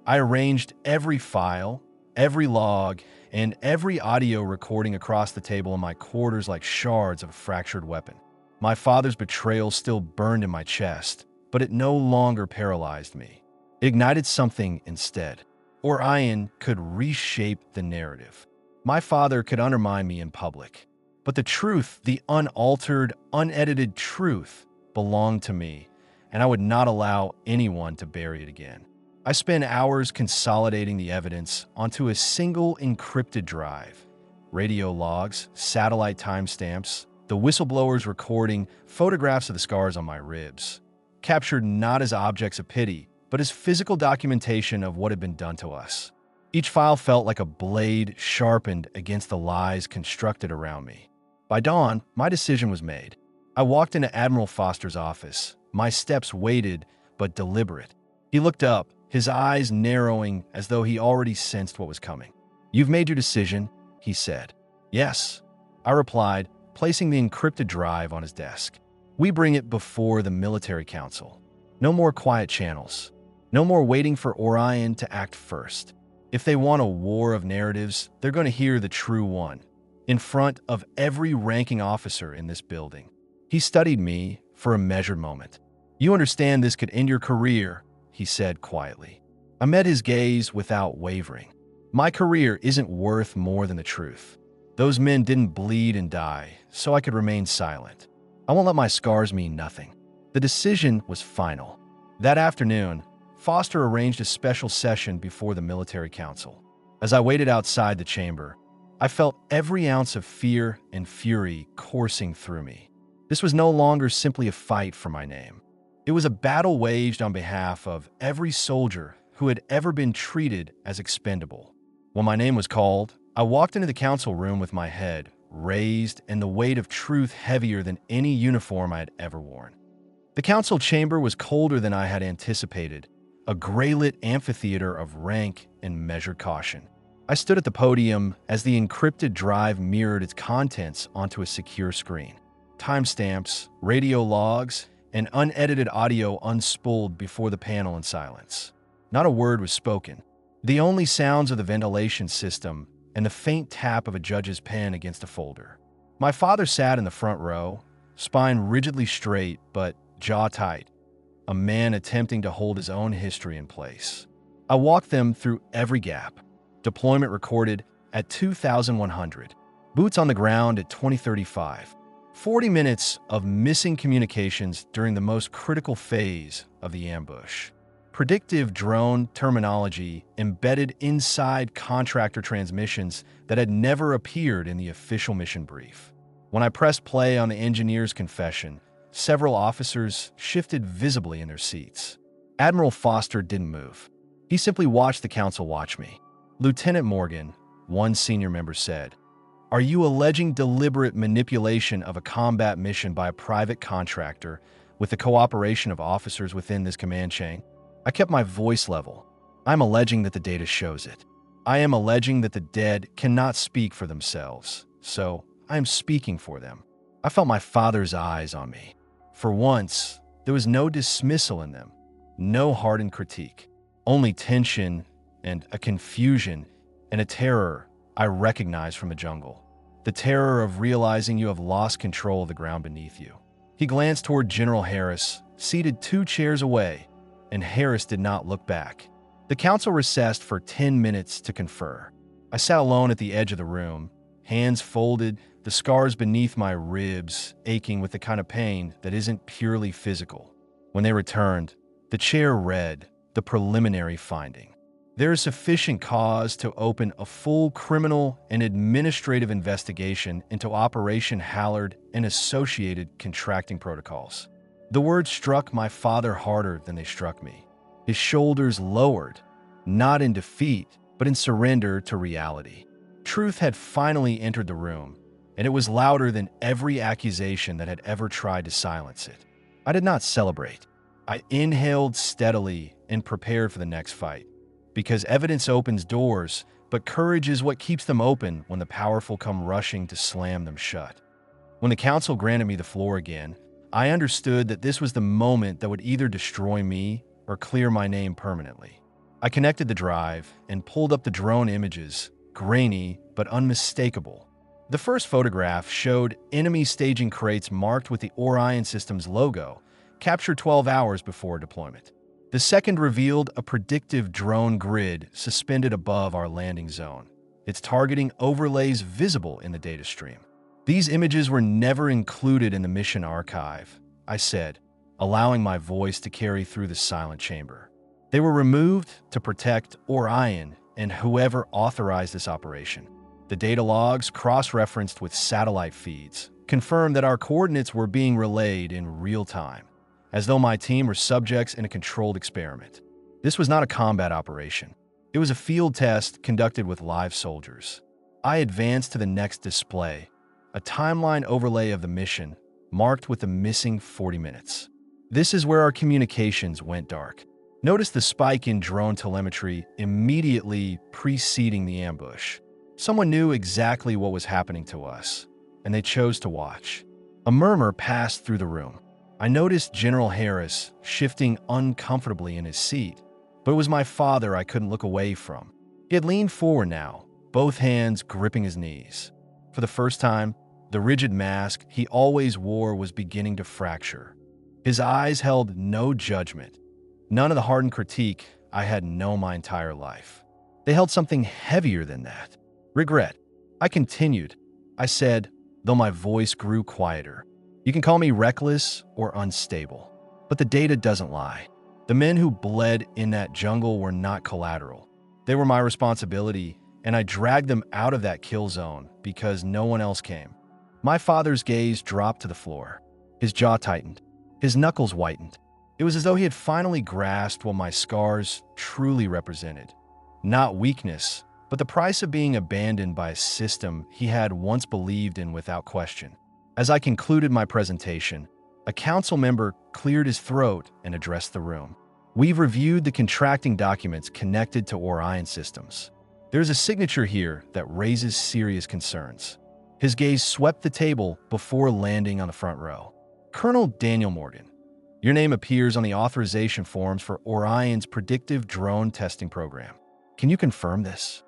I arranged every file, every log, and every audio recording across the table in my quarters like shards of a fractured weapon. My father's betrayal still burned in my chest, but it no longer paralyzed me. It ignited something instead. Orion could reshape the narrative. My father could undermine me in public, but the truth, the unaltered, unedited truth, belonged to me, and I would not allow anyone to bury it again. I spent hours consolidating the evidence onto a single encrypted drive. Radio logs, satellite timestamps, the whistleblower's recording, photographs of the scars on my ribs, captured not as objects of pity, but as physical documentation of what had been done to us. Each file felt like a blade sharpened against the lies constructed around me. By dawn, my decision was made. I walked into Admiral Foster's office, my steps weighted but deliberate. He looked up, his eyes narrowing as though he already sensed what was coming. "You've made your decision," he said. "Yes," I replied, placing the encrypted drive on his desk. "We bring it before the military council. No more quiet channels. No more waiting for Orion to act first. If they want a war of narratives, they're going to hear the true one, in front of every ranking officer in this building." He studied me for a measured moment. "You understand this could end your career," he said quietly. I met his gaze without wavering. "My career isn't worth more than the truth. Those men didn't bleed and die, so I could remain silent. I won't let my scars mean nothing." The decision was final. That afternoon, Foster arranged a special session before the military council. As I waited outside the chamber, I felt every ounce of fear and fury coursing through me. This was no longer simply a fight for my name. It was a battle waged on behalf of every soldier who had ever been treated as expendable. When my name was called, I walked into the council room with my head raised and the weight of truth heavier than any uniform I had ever worn. The council chamber was colder than I had anticipated, a gray-lit amphitheater of rank and measured caution. I stood at the podium as the encrypted drive mirrored its contents onto a secure screen. Timestamps, radio logs, and unedited audio unspooled before the panel in silence. Not a word was spoken. The only sounds of the ventilation system and the faint tap of a judge's pen against a folder. My father sat in the front row, spine rigidly straight but jaw tight, a man attempting to hold his own history in place. I walked them through every gap. Deployment recorded at 2,100. Boots on the ground at 2035. 40 minutes of missing communications during the most critical phase of the ambush. Predictive drone terminology embedded inside contractor transmissions that had never appeared in the official mission brief. When I pressed play on the engineer's confession, several officers shifted visibly in their seats. Admiral Foster didn't move. He simply watched the council watch me. "Lieutenant Morgan," one senior member said, "are you alleging deliberate manipulation of a combat mission by a private contractor with the cooperation of officers within this command chain?" I kept my voice level. "I'm alleging that the data shows it. I am alleging that the dead cannot speak for themselves, so I am speaking for them." I felt my father's eyes on me. For once, there was no dismissal in them, no hardened critique, only tension and a confusion and a terror I recognized from the jungle. The terror of realizing you have lost control of the ground beneath you. He glanced toward General Harris, seated 2 chairs away, and Harris did not look back. The council recessed for 10 minutes to confer. I sat alone at the edge of the room, hands folded, the scars beneath my ribs aching with the kind of pain that isn't purely physical. When they returned, the chair read the preliminary finding. There is sufficient cause to open a full criminal and administrative investigation into Operation Hallard and associated contracting protocols. The words struck my father harder than they struck me. His shoulders lowered, not in defeat, but in surrender to reality. Truth had finally entered the room, and it was louder than every accusation that had ever tried to silence it. I did not celebrate. I inhaled steadily and prepared for the next fight. Because evidence opens doors, but courage is what keeps them open when the powerful come rushing to slam them shut. When the council granted me the floor again, I understood that this was the moment that would either destroy me or clear my name permanently. I connected the drive and pulled up the drone images, grainy but unmistakable. The first photograph showed enemy staging crates marked with the Orion Systems logo, captured 12 hours before deployment. The second revealed a predictive drone grid suspended above our landing zone, its targeting overlays visible in the data stream. "These images were never included in the mission archive," I said, allowing my voice to carry through the silent chamber. "They were removed to protect Orion and whoever authorized this operation." The data logs, cross-referenced with satellite feeds, confirmed that our coordinates were being relayed in real time, as though my team were subjects in a controlled experiment. This was not a combat operation. It was a field test conducted with live soldiers. I advanced to the next display, a timeline overlay of the mission, marked with the missing 40 minutes. This is where our communications went dark. Notice the spike in drone telemetry immediately preceding the ambush. Someone knew exactly what was happening to us, and they chose to watch. A murmur passed through the room. I noticed General Harris shifting uncomfortably in his seat, but it was my father I couldn't look away from. He had leaned forward now, both hands gripping his knees. For the first time, The rigid mask he always wore was beginning to fracture. His eyes held no judgment, none of the hardened critique I had known my entire life. They held something heavier than that. Regret. I continued. I said, though my voice grew quieter, "You can call me reckless or unstable, but the data doesn't lie. The men who bled in that jungle were not collateral. They were my responsibility, and I dragged them out of that kill zone because no one else came." My father's gaze dropped to the floor. His jaw tightened. His knuckles whitened. It was as though he had finally grasped what my scars truly represented. Not weakness, but the price of being abandoned by a system he had once believed in without question. As I concluded my presentation, a council member cleared his throat and addressed the room. "We've reviewed the contracting documents connected to Orion systems. There's a signature here that raises serious concerns." His gaze swept the table before landing on the front row. "Colonel Daniel Morgan, your name appears on the authorization forms for Orion's predictive drone testing program. Can you confirm this?"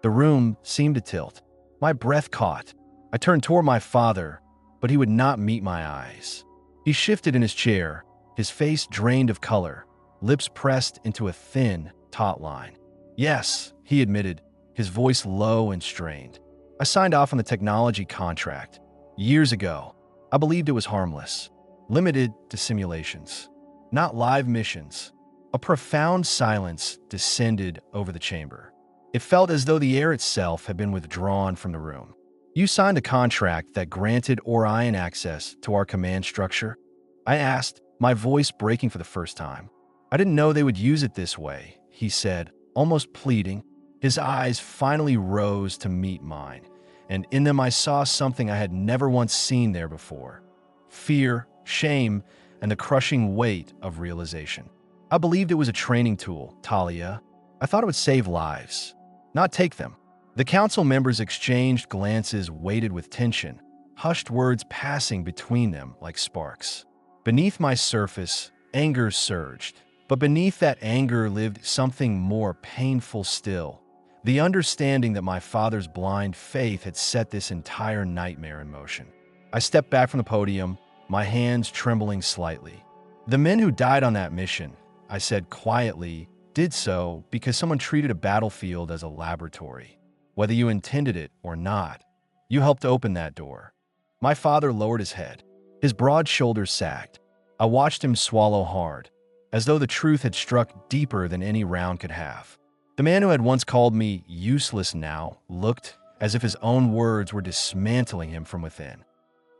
The room seemed to tilt. My breath caught. I turned toward my father, but he would not meet my eyes. He shifted in his chair, his face drained of color, lips pressed into a thin, taut line. "Yes," he admitted, his voice low and strained. "I signed off on the technology contract. Years ago. I believed it was harmless, limited to simulations, not live missions." A profound silence descended over the chamber. It felt as though the air itself had been withdrawn from the room. "You signed a contract that granted Orion access to our command structure?" I asked, my voice breaking for the first time. "I didn't know they would use it this way," he said, almost pleading. His eyes finally rose to meet mine, and in them I saw something I had never once seen there before. Fear, shame, and the crushing weight of realization. "I believed it was a training tool, Talia. I thought it would save lives, not take them." The council members exchanged glances weighted with tension, hushed words passing between them like sparks. Beneath my surface, anger surged, but beneath that anger lived something more painful still. The understanding that my father's blind faith had set this entire nightmare in motion. I stepped back from the podium, my hands trembling slightly. "The men who died on that mission," I said quietly, "did so because someone treated a battlefield as a laboratory. Whether you intended it or not, you helped open that door." My father lowered his head. His broad shoulders sagged. I watched him swallow hard, as though the truth had struck deeper than any round could have. The man who had once called me useless now looked as if his own words were dismantling him from within.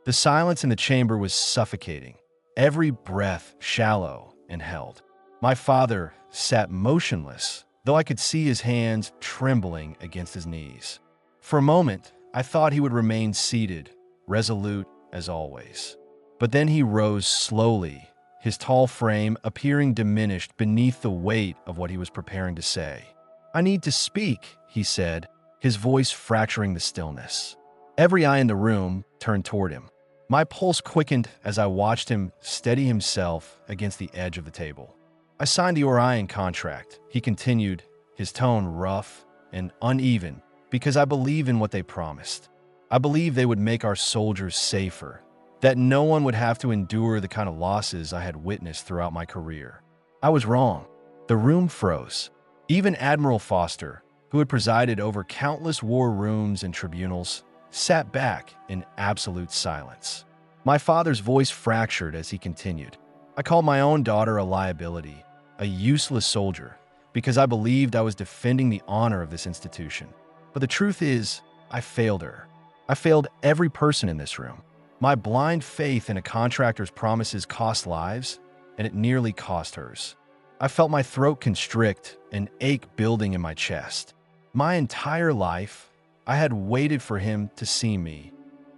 The silence in the chamber was suffocating, every breath shallow and held. My father sat motionless, though I could see his hands trembling against his knees. For a moment, I thought he would remain seated, resolute as always. But then he rose slowly, his tall frame appearing diminished beneath the weight of what he was preparing to say. "I need to speak," he said, his voice fracturing the stillness. Every eye in the room turned toward him. My pulse quickened as I watched him steady himself against the edge of the table. "I signed the Orion contract," he continued, his tone rough and uneven, "because I believe in what they promised. I believe they would make our soldiers safer, that no one would have to endure the kind of losses I had witnessed throughout my career. I was wrong." The room froze. Even Admiral Foster, who had presided over countless war rooms and tribunals, sat back in absolute silence. My father's voice fractured as he continued. "I called my own daughter a liability, a useless soldier, because I believed I was defending the honor of this institution. But the truth is, I failed her. I failed every person in this room. My blind faith in a contractor's promises cost lives, and it nearly cost hers. I felt my throat constrict, an ache building in my chest. My entire life, I had waited for him to see me,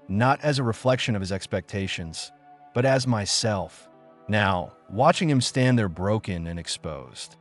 not as a reflection of his expectations, but as myself. Now, watching him stand there broken and exposed,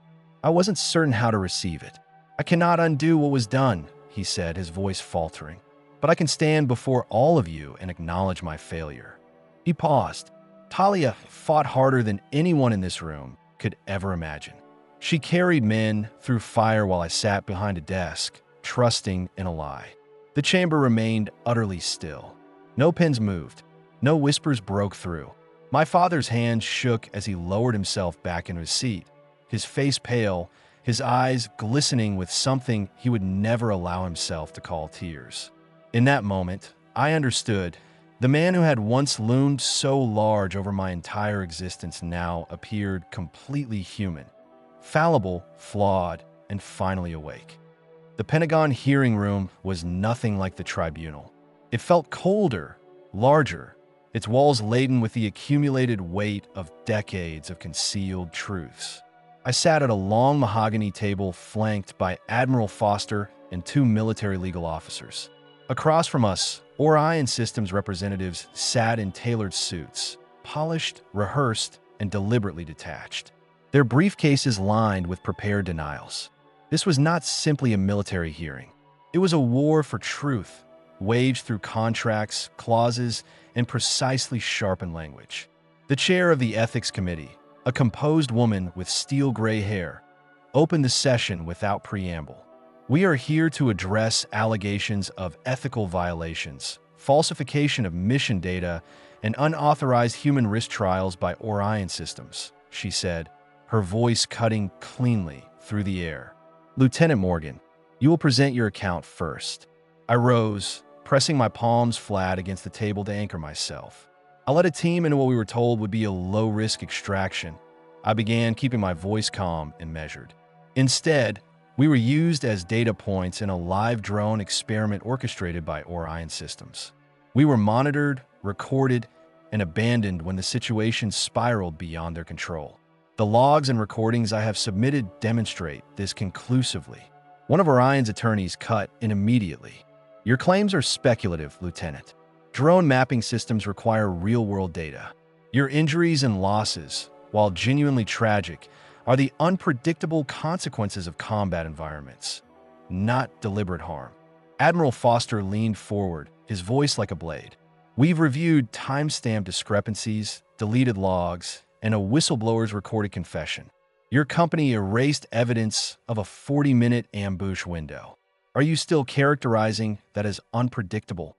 I wasn't certain how to receive it. "I cannot undo what was done," he said, his voice faltering. "But I can stand before all of you and acknowledge my failure." He paused. "Talia fought harder than anyone in this room could ever imagine. She carried men through fire while I sat behind a desk, trusting in a lie." The chamber remained utterly still. No pens moved. No whispers broke through. My father's hand shook as he lowered himself back into his seat, his face pale, his eyes glistening with something he would never allow himself to call tears. In that moment, I understood. The man who had once loomed so large over my entire existence now appeared completely human, fallible, flawed, and finally awake. The Pentagon hearing room was nothing like the tribunal. It felt colder, larger, its walls laden with the accumulated weight of decades of concealed truths. I sat at a long mahogany table flanked by Admiral Foster and two military legal officers. Across from us, Orion Systems representatives sat in tailored suits, polished, rehearsed, and deliberately detached. Their briefcases lined with prepared denials. This was not simply a military hearing. It was a war for truth, waged through contracts, clauses, and precisely sharpened language. The chair of the Ethics Committee, a composed woman with steel gray hair, opened the session without preamble. We are here to address allegations of ethical violations, falsification of mission data, and unauthorized human risk trials by Orion Systems, she said, her voice cutting cleanly through the air. Lieutenant Morgan, you will present your account first. I rose, pressing my palms flat against the table to anchor myself. I led a team into what we were told would be a low-risk extraction. I began keeping my voice calm and measured. Instead, we were used as data points in a live drone experiment orchestrated by Orion Systems. We were monitored, recorded, and abandoned when the situation spiraled beyond their control. The logs and recordings I have submitted demonstrate this conclusively. One of Orion's attorneys cut in immediately. Your claims are speculative, Lieutenant. Drone mapping systems require real-world data. Your injuries and losses, while genuinely tragic, are the unpredictable consequences of combat environments, not deliberate harm. Admiral Foster leaned forward, his voice like a blade. We've reviewed timestamp discrepancies, deleted logs, and a whistleblower's recorded confession. Your company erased evidence of a 40-minute ambush window. Are you still characterizing that as unpredictable?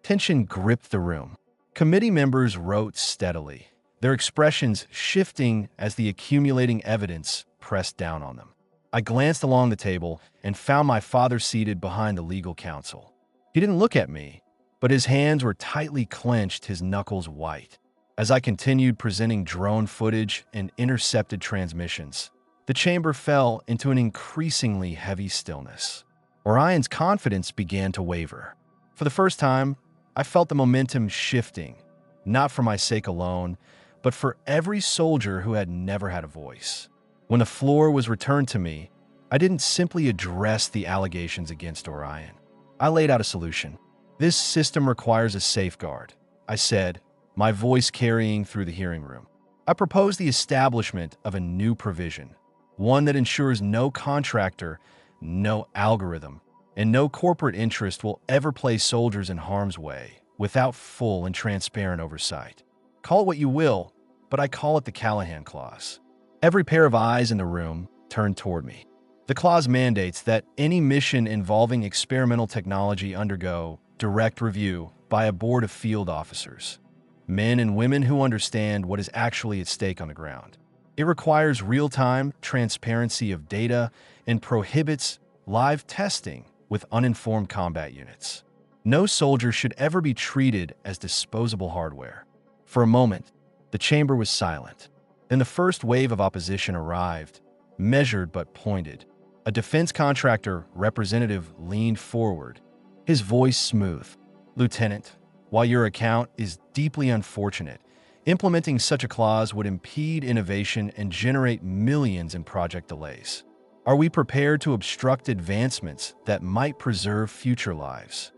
Tension gripped the room. Committee members wrote steadily, their expressions shifting as the accumulating evidence pressed down on them. I glanced along the table and found my father seated behind the legal counsel. He didn't look at me, but his hands were tightly clenched, his knuckles white. As I continued presenting drone footage and intercepted transmissions, the chamber fell into an increasingly heavy stillness. Orion's confidence began to waver. For the first time, I felt the momentum shifting, not for my sake alone, but for every soldier who had never had a voice. When the floor was returned to me, I didn't simply address the allegations against Orion. I laid out a solution. This system requires a safeguard, I said, my voice carrying through the hearing room. I proposed the establishment of a new provision, one that ensures no contractor, no algorithm, and no corporate interest will ever place soldiers in harm's way without full and transparent oversight. Call it what you will, but I call it the Callahan Clause. Every pair of eyes in the room turned toward me. The clause mandates that any mission involving experimental technology undergo direct review by a board of field officers, men and women who understand what is actually at stake on the ground. It requires real-time transparency of data and prohibits live testing with uninformed combat units. No soldier should ever be treated as disposable hardware. For a moment, the chamber was silent. Then the first wave of opposition arrived, measured but pointed. A defense contractor representative leaned forward, his voice smooth. Lieutenant, while your account is deeply unfortunate, implementing such a clause would impede innovation and generate millions in project delays. Are we prepared to obstruct advancements that might preserve future lives?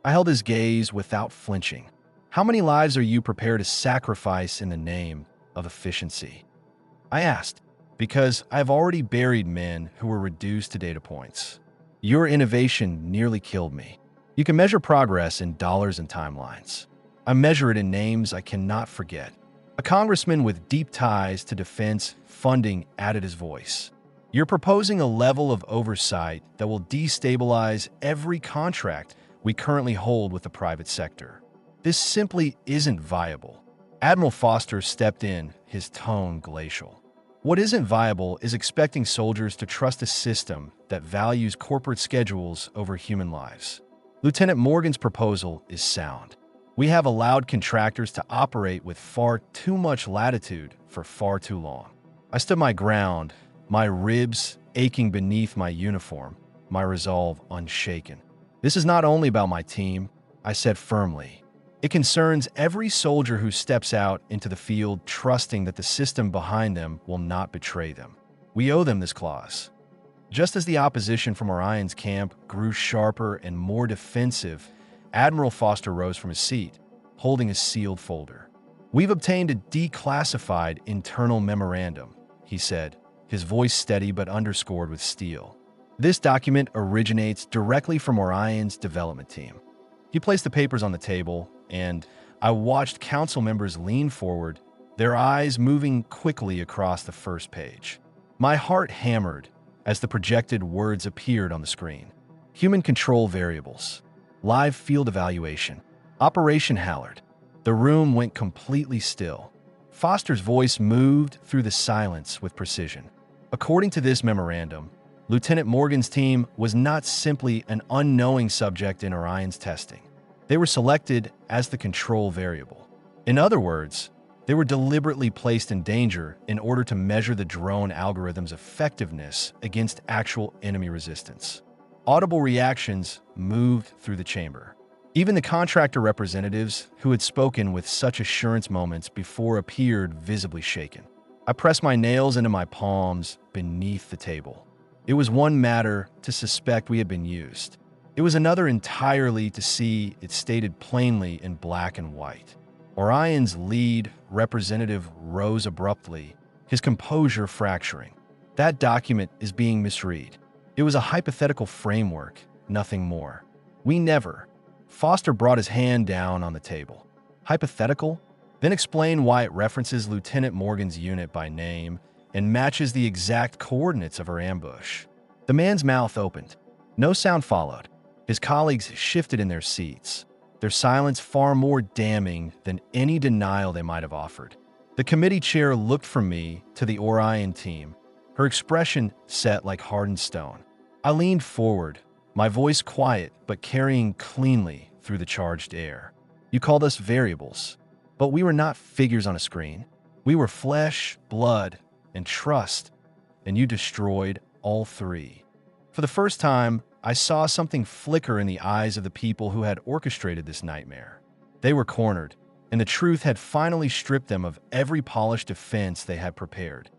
I held his gaze without flinching. How many lives are you prepared to sacrifice in the name of efficiency? I asked, because I have already buried men who were reduced to data points. Your innovation nearly killed me. You can measure progress in dollars and timelines. I measure it in names I cannot forget. A congressman with deep ties to defense funding added his voice. You're proposing a level of oversight that will destabilize every contract we currently hold with the private sector. This simply isn't viable. Admiral Foster stepped in, his tone glacial. What isn't viable is expecting soldiers to trust a system that values corporate schedules over human lives. Lieutenant Morgan's proposal is sound. We have allowed contractors to operate with far too much latitude for far too long. I stood my ground, my ribs aching beneath my uniform, my resolve unshaken. This is not only about my team, I said firmly. It concerns every soldier who steps out into the field trusting that the system behind them will not betray them. We owe them this clause. Just as the opposition from Orion's camp grew sharper and more defensive, Admiral Foster rose from his seat, holding a sealed folder. "We've obtained a declassified internal memorandum," he said, his voice steady but underscored with steel. "This document originates directly from Orion's development team." He placed the papers on the table, and I watched council members lean forward, their eyes moving quickly across the first page. My heart hammered as the projected words appeared on the screen. Human control variables. Live field evaluation. Operation Hallard. The room went completely still. Foster's voice moved through the silence with precision. According to this memorandum, Lieutenant Morgan's team was not simply an unknowing subject in Orion's testing. They were selected as the control variable. In other words, they were deliberately placed in danger in order to measure the drone algorithm's effectiveness against actual enemy resistance. Audible reactions moved through the chamber. Even the contractor representatives who had spoken with such assurance moments before appeared visibly shaken. I pressed my nails into my palms beneath the table. It was one matter to suspect we had been used. It was another entirely to see it stated plainly in black and white. Orion's lead representative rose abruptly, his composure fracturing. "That document is being misread. It was a hypothetical framework, nothing more. We never—" Foster brought his hand down on the table. "Hypothetical? Then explain why it references Lieutenant Morgan's unit by name and matches the exact coordinates of her ambush." The man's mouth opened. No sound followed. His colleagues shifted in their seats, their silence far more damning than any denial they might have offered. The committee chair looked from me to the Orion team, her expression set like hardened stone. I leaned forward, my voice quiet but carrying cleanly through the charged air. "You called us variables, but we were not figures on a screen. We were flesh, blood, and trust, and you destroyed all three." For the first time, I saw something flicker in the eyes of the people who had orchestrated this nightmare. They were cornered, and the truth had finally stripped them of every polished defense they had prepared.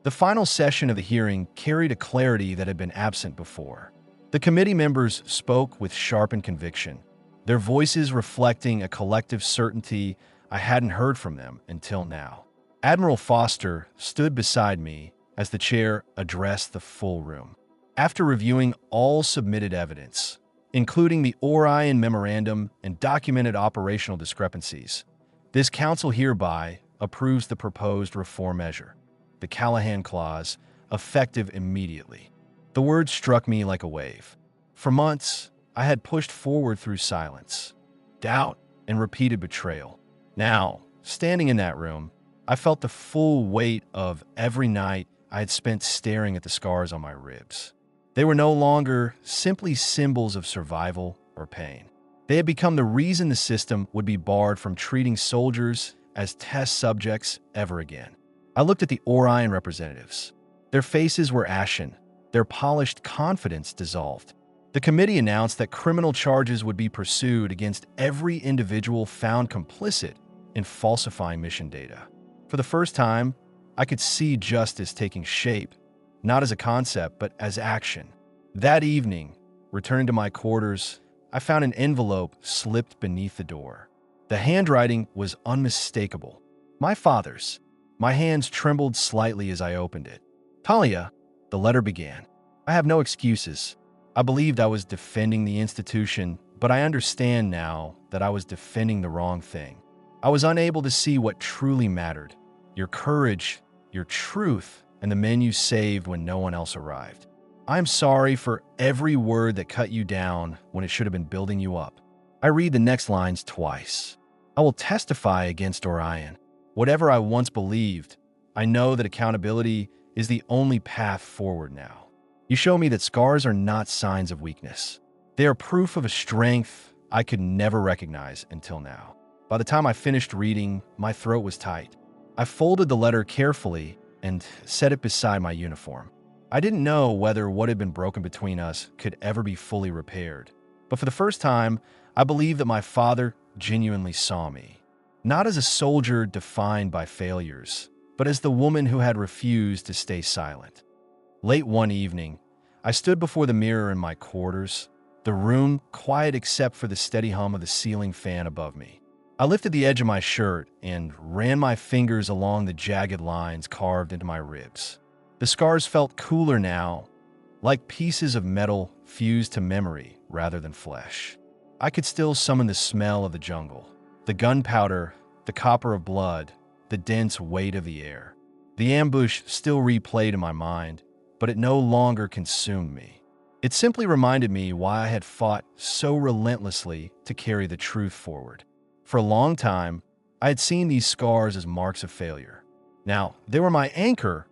The final session of the hearing carried a clarity that had been absent before. The committee members spoke with sharpened conviction, their voices reflecting a collective certainty I hadn't heard from them until now. Admiral Foster stood beside me as the chair addressed the full room. After reviewing all submitted evidence, including the Orion Memorandum and documented operational discrepancies, this council hereby approves the proposed reform measure, the Callahan Clause, effective immediately. The words struck me like a wave. For months, I had pushed forward through silence, doubt, and repeated betrayal. Now, standing in that room, I felt the full weight of every night I had spent staring at the scars on my ribs. They were no longer simply symbols of survival or pain. They had become the reason the system would be barred from treating soldiers as test subjects ever again. I looked at the Orion representatives. Their faces were ashen, their polished confidence dissolved. The committee announced that criminal charges would be pursued against every individual found complicit in falsifying mission data. For the first time, I could see justice taking shape, not as a concept, but as action. That evening, returning to my quarters, I found an envelope slipped beneath the door. The handwriting was unmistakable. My father's. My hands trembled slightly as I opened it. "Talia," the letter began. "I have no excuses. I believed I was defending the institution, but I understand now that I was defending the wrong thing. I was unable to see what truly mattered: your courage, your truth, and the men you saved when no one else arrived. I am sorry for every word that cut you down when it should have been building you up." I read the next lines twice. I will testify against Orion. Whatever I once believed, I know that accountability is the only path forward now. You show me that scars are not signs of weakness. They are proof of a strength I could never recognize until now. By the time I finished reading, my throat was tight. I folded the letter carefully and set it beside my uniform. I didn't know whether what had been broken between us could ever be fully repaired. But for the first time, I believed that my father genuinely saw me. Not as a soldier defined by failures, but as the woman who had refused to stay silent. Late one evening, I stood before the mirror in my quarters, the room quiet except for the steady hum of the ceiling fan above me. I lifted the edge of my shirt and ran my fingers along the jagged lines carved into my ribs. The scars felt cooler now, like pieces of metal fused to memory rather than flesh. I could still summon the smell of the jungle, the gunpowder, the copper of blood, the dense weight of the air. The ambush still replayed in my mind, but it no longer consumed me. It simply reminded me why I had fought so relentlessly to carry the truth forward. For a long time, I had seen these scars as marks of failure. Now, they were my anchor,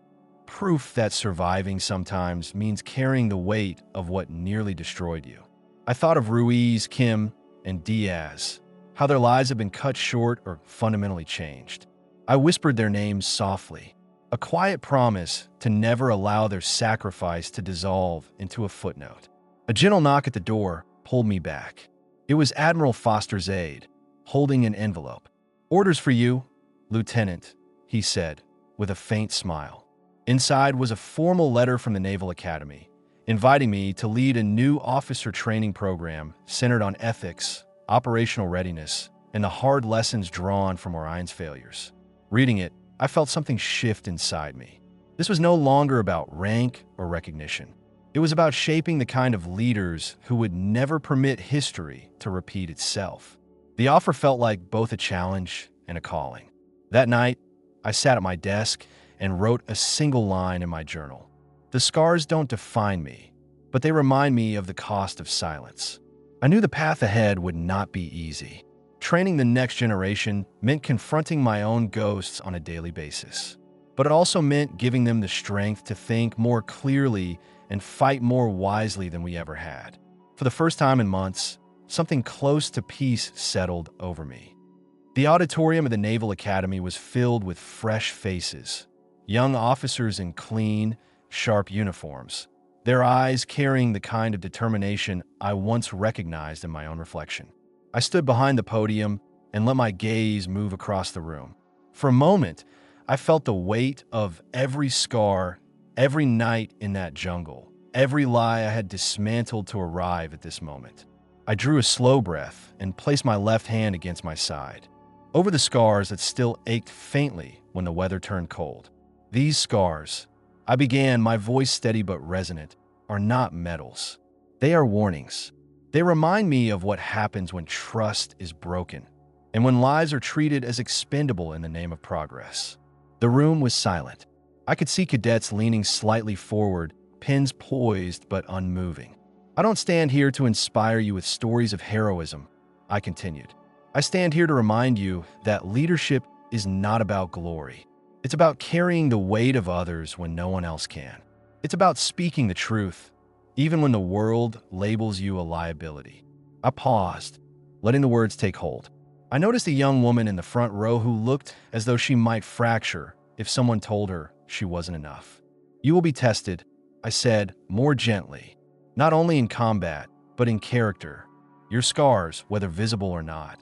proof that surviving sometimes means carrying the weight of what nearly destroyed you. I thought of Ruiz, Kim, and Diaz, how their lives had been cut short or fundamentally changed. I whispered their names softly, a quiet promise to never allow their sacrifice to dissolve into a footnote. A gentle knock at the door pulled me back. It was Admiral Foster's aide, holding an envelope. "Orders for you, Lieutenant," he said, with a faint smile. Inside was a formal letter from the Naval Academy, inviting me to lead a new officer training program centered on ethics, operational readiness, and the hard lessons drawn from Orion's failures. Reading it, I felt something shift inside me. This was no longer about rank or recognition. It was about shaping the kind of leaders who would never permit history to repeat itself. The offer felt like both a challenge and a calling. That night, I sat at my desk and wrote a single line in my journal. The scars don't define me, but they remind me of the cost of silence. I knew the path ahead would not be easy. Training the next generation meant confronting my own ghosts on a daily basis. But it also meant giving them the strength to think more clearly and fight more wisely than we ever had. For the first time in months, something close to peace settled over me. The auditorium of the Naval Academy was filled with fresh faces, young officers in clean, sharp uniforms, their eyes carrying the kind of determination I once recognized in my own reflection. I stood behind the podium and let my gaze move across the room. For a moment, I felt the weight of every scar, every night in that jungle, every lie I had dismantled to arrive at this moment. I drew a slow breath and placed my left hand against my side, over the scars that still ached faintly when the weather turned cold. These scars, I began, my voice steady but resonant, are not medals. They are warnings. They remind me of what happens when trust is broken and when lies are treated as expendable in the name of progress. The room was silent. I could see cadets leaning slightly forward, pens poised but unmoving. "I don't stand here to inspire you with stories of heroism," I continued. "I stand here to remind you that leadership is not about glory. It's about carrying the weight of others when no one else can. It's about speaking the truth, even when the world labels you a liability." I paused, letting the words take hold. I noticed a young woman in the front row who looked as though she might fracture if someone told her she wasn't enough. "You will be tested," I said more gently, "not only in combat, but in character. Your scars, whether visible or not,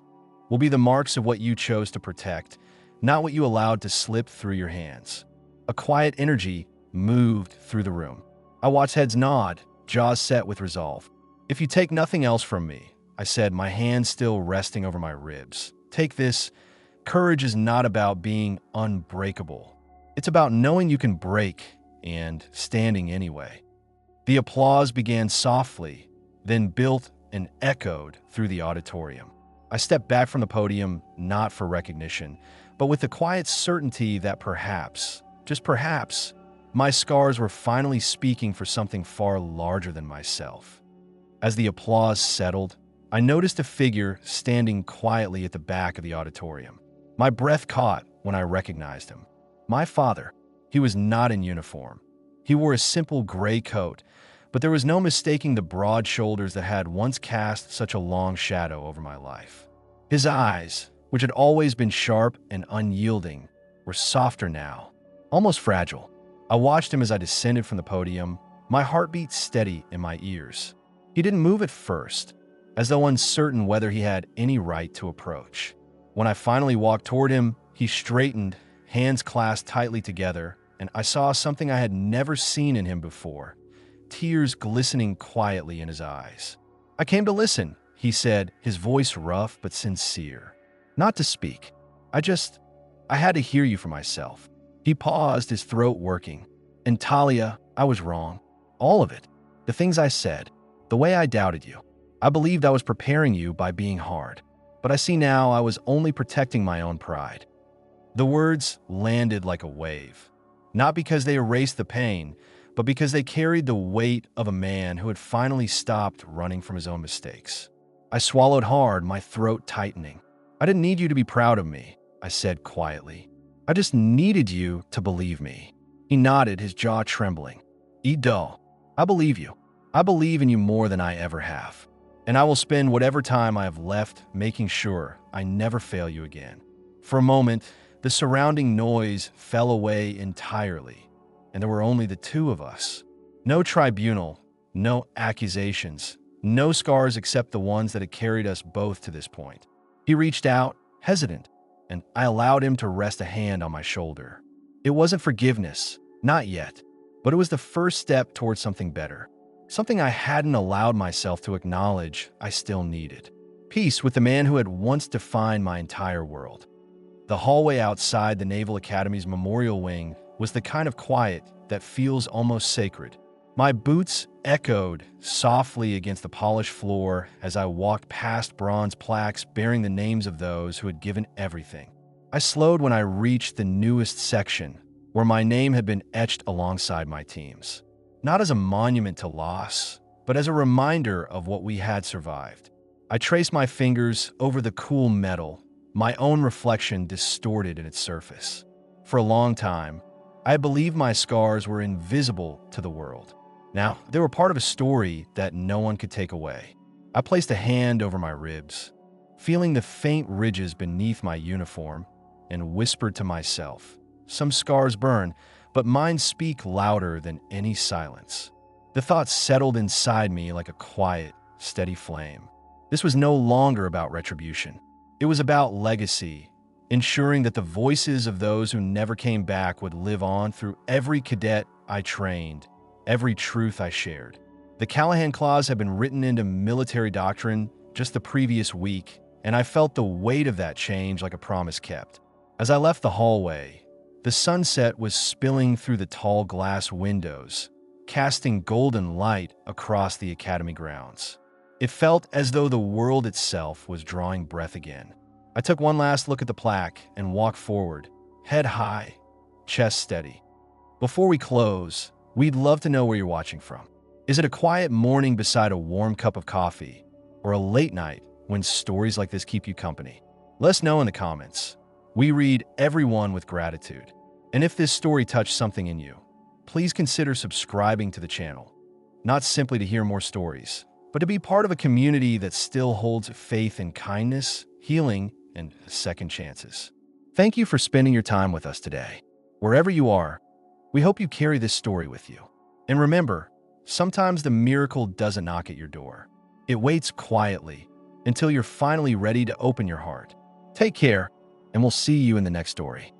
will be the marks of what you chose to protect, not what you allowed to slip through your hands." A quiet energy moved through the room. I watched heads nod, jaws set with resolve. "If you take nothing else from me," I said, my hand still resting over my ribs, "take this. Courage is not about being unbreakable. It's about knowing you can break and standing anyway." The applause began softly, then built and echoed through the auditorium. I stepped back from the podium, not for recognition, but with the quiet certainty that perhaps, just perhaps, my scars were finally speaking for something far larger than myself. As the applause settled, I noticed a figure standing quietly at the back of the auditorium. My breath caught when I recognized him. My father. He was not in uniform. He wore a simple gray coat, but there was no mistaking the broad shoulders that had once cast such a long shadow over my life. His eyes, which had always been sharp and unyielding, were softer now, almost fragile. I watched him as I descended from the podium, my heartbeat steady in my ears. He didn't move at first, as though uncertain whether he had any right to approach. When I finally walked toward him, he straightened, hands clasped tightly together, and I saw something I had never seen in him before, tears glistening quietly in his eyes. "I came to listen," he said, his voice rough but sincere. "Not to speak. I had to hear you for myself." He paused, his throat working. "And Talia, I was wrong. All of it. The things I said. The way I doubted you. I believed I was preparing you by being hard. But I see now I was only protecting my own pride." The words landed like a wave. Not because they erased the pain, but because they carried the weight of a man who had finally stopped running from his own mistakes. I swallowed hard, my throat tightening. "I didn't need you to be proud of me," I said quietly. "I just needed you to believe me." He nodded, his jaw trembling. "Ido, I believe you. I believe in you more than I ever have. And I will spend whatever time I have left making sure I never fail you again." For a moment, the surrounding noise fell away entirely, and there were only the two of us. No tribunal, no accusations, no scars except the ones that had carried us both to this point. He reached out, hesitant, and I allowed him to rest a hand on my shoulder. It wasn't forgiveness, not yet, but it was the first step towards something better. Something I hadn't allowed myself to acknowledge I still needed. Peace with the man who had once defined my entire world. The hallway outside the Naval Academy's memorial wing was the kind of quiet that feels almost sacred. My boots echoed softly against the polished floor as I walked past bronze plaques bearing the names of those who had given everything. I slowed when I reached the newest section, where my name had been etched alongside my team's. Not as a monument to loss, but as a reminder of what we had survived. I traced my fingers over the cool metal, my own reflection distorted in its surface. For a long time, I believed my scars were invisible to the world. Now, they were part of a story that no one could take away. I placed a hand over my ribs, feeling the faint ridges beneath my uniform, and whispered to myself, "Some scars burn, but mine speak louder than any silence." The thought settled inside me like a quiet, steady flame. This was no longer about retribution. It was about legacy, ensuring that the voices of those who never came back would live on through every cadet I trained, every truth I shared. The Callahan Clause had been written into military doctrine just the previous week, and I felt the weight of that change like a promise kept. As I left the hallway, the sunset was spilling through the tall glass windows, casting golden light across the academy grounds. It felt as though the world itself was drawing breath again. I took one last look at the plaque and walked forward, head high, chest steady. Before we close, we'd love to know where you're watching from. Is it a quiet morning beside a warm cup of coffee, or a late night when stories like this keep you company? Let us know in the comments. We read everyone with gratitude. And if this story touched something in you, please consider subscribing to the channel, not simply to hear more stories, but to be part of a community that still holds faith in kindness, healing, and second chances. Thank you for spending your time with us today. Wherever you are, we hope you carry this story with you. And remember, sometimes the miracle doesn't knock at your door. It waits quietly until you're finally ready to open your heart. Take care, and we'll see you in the next story.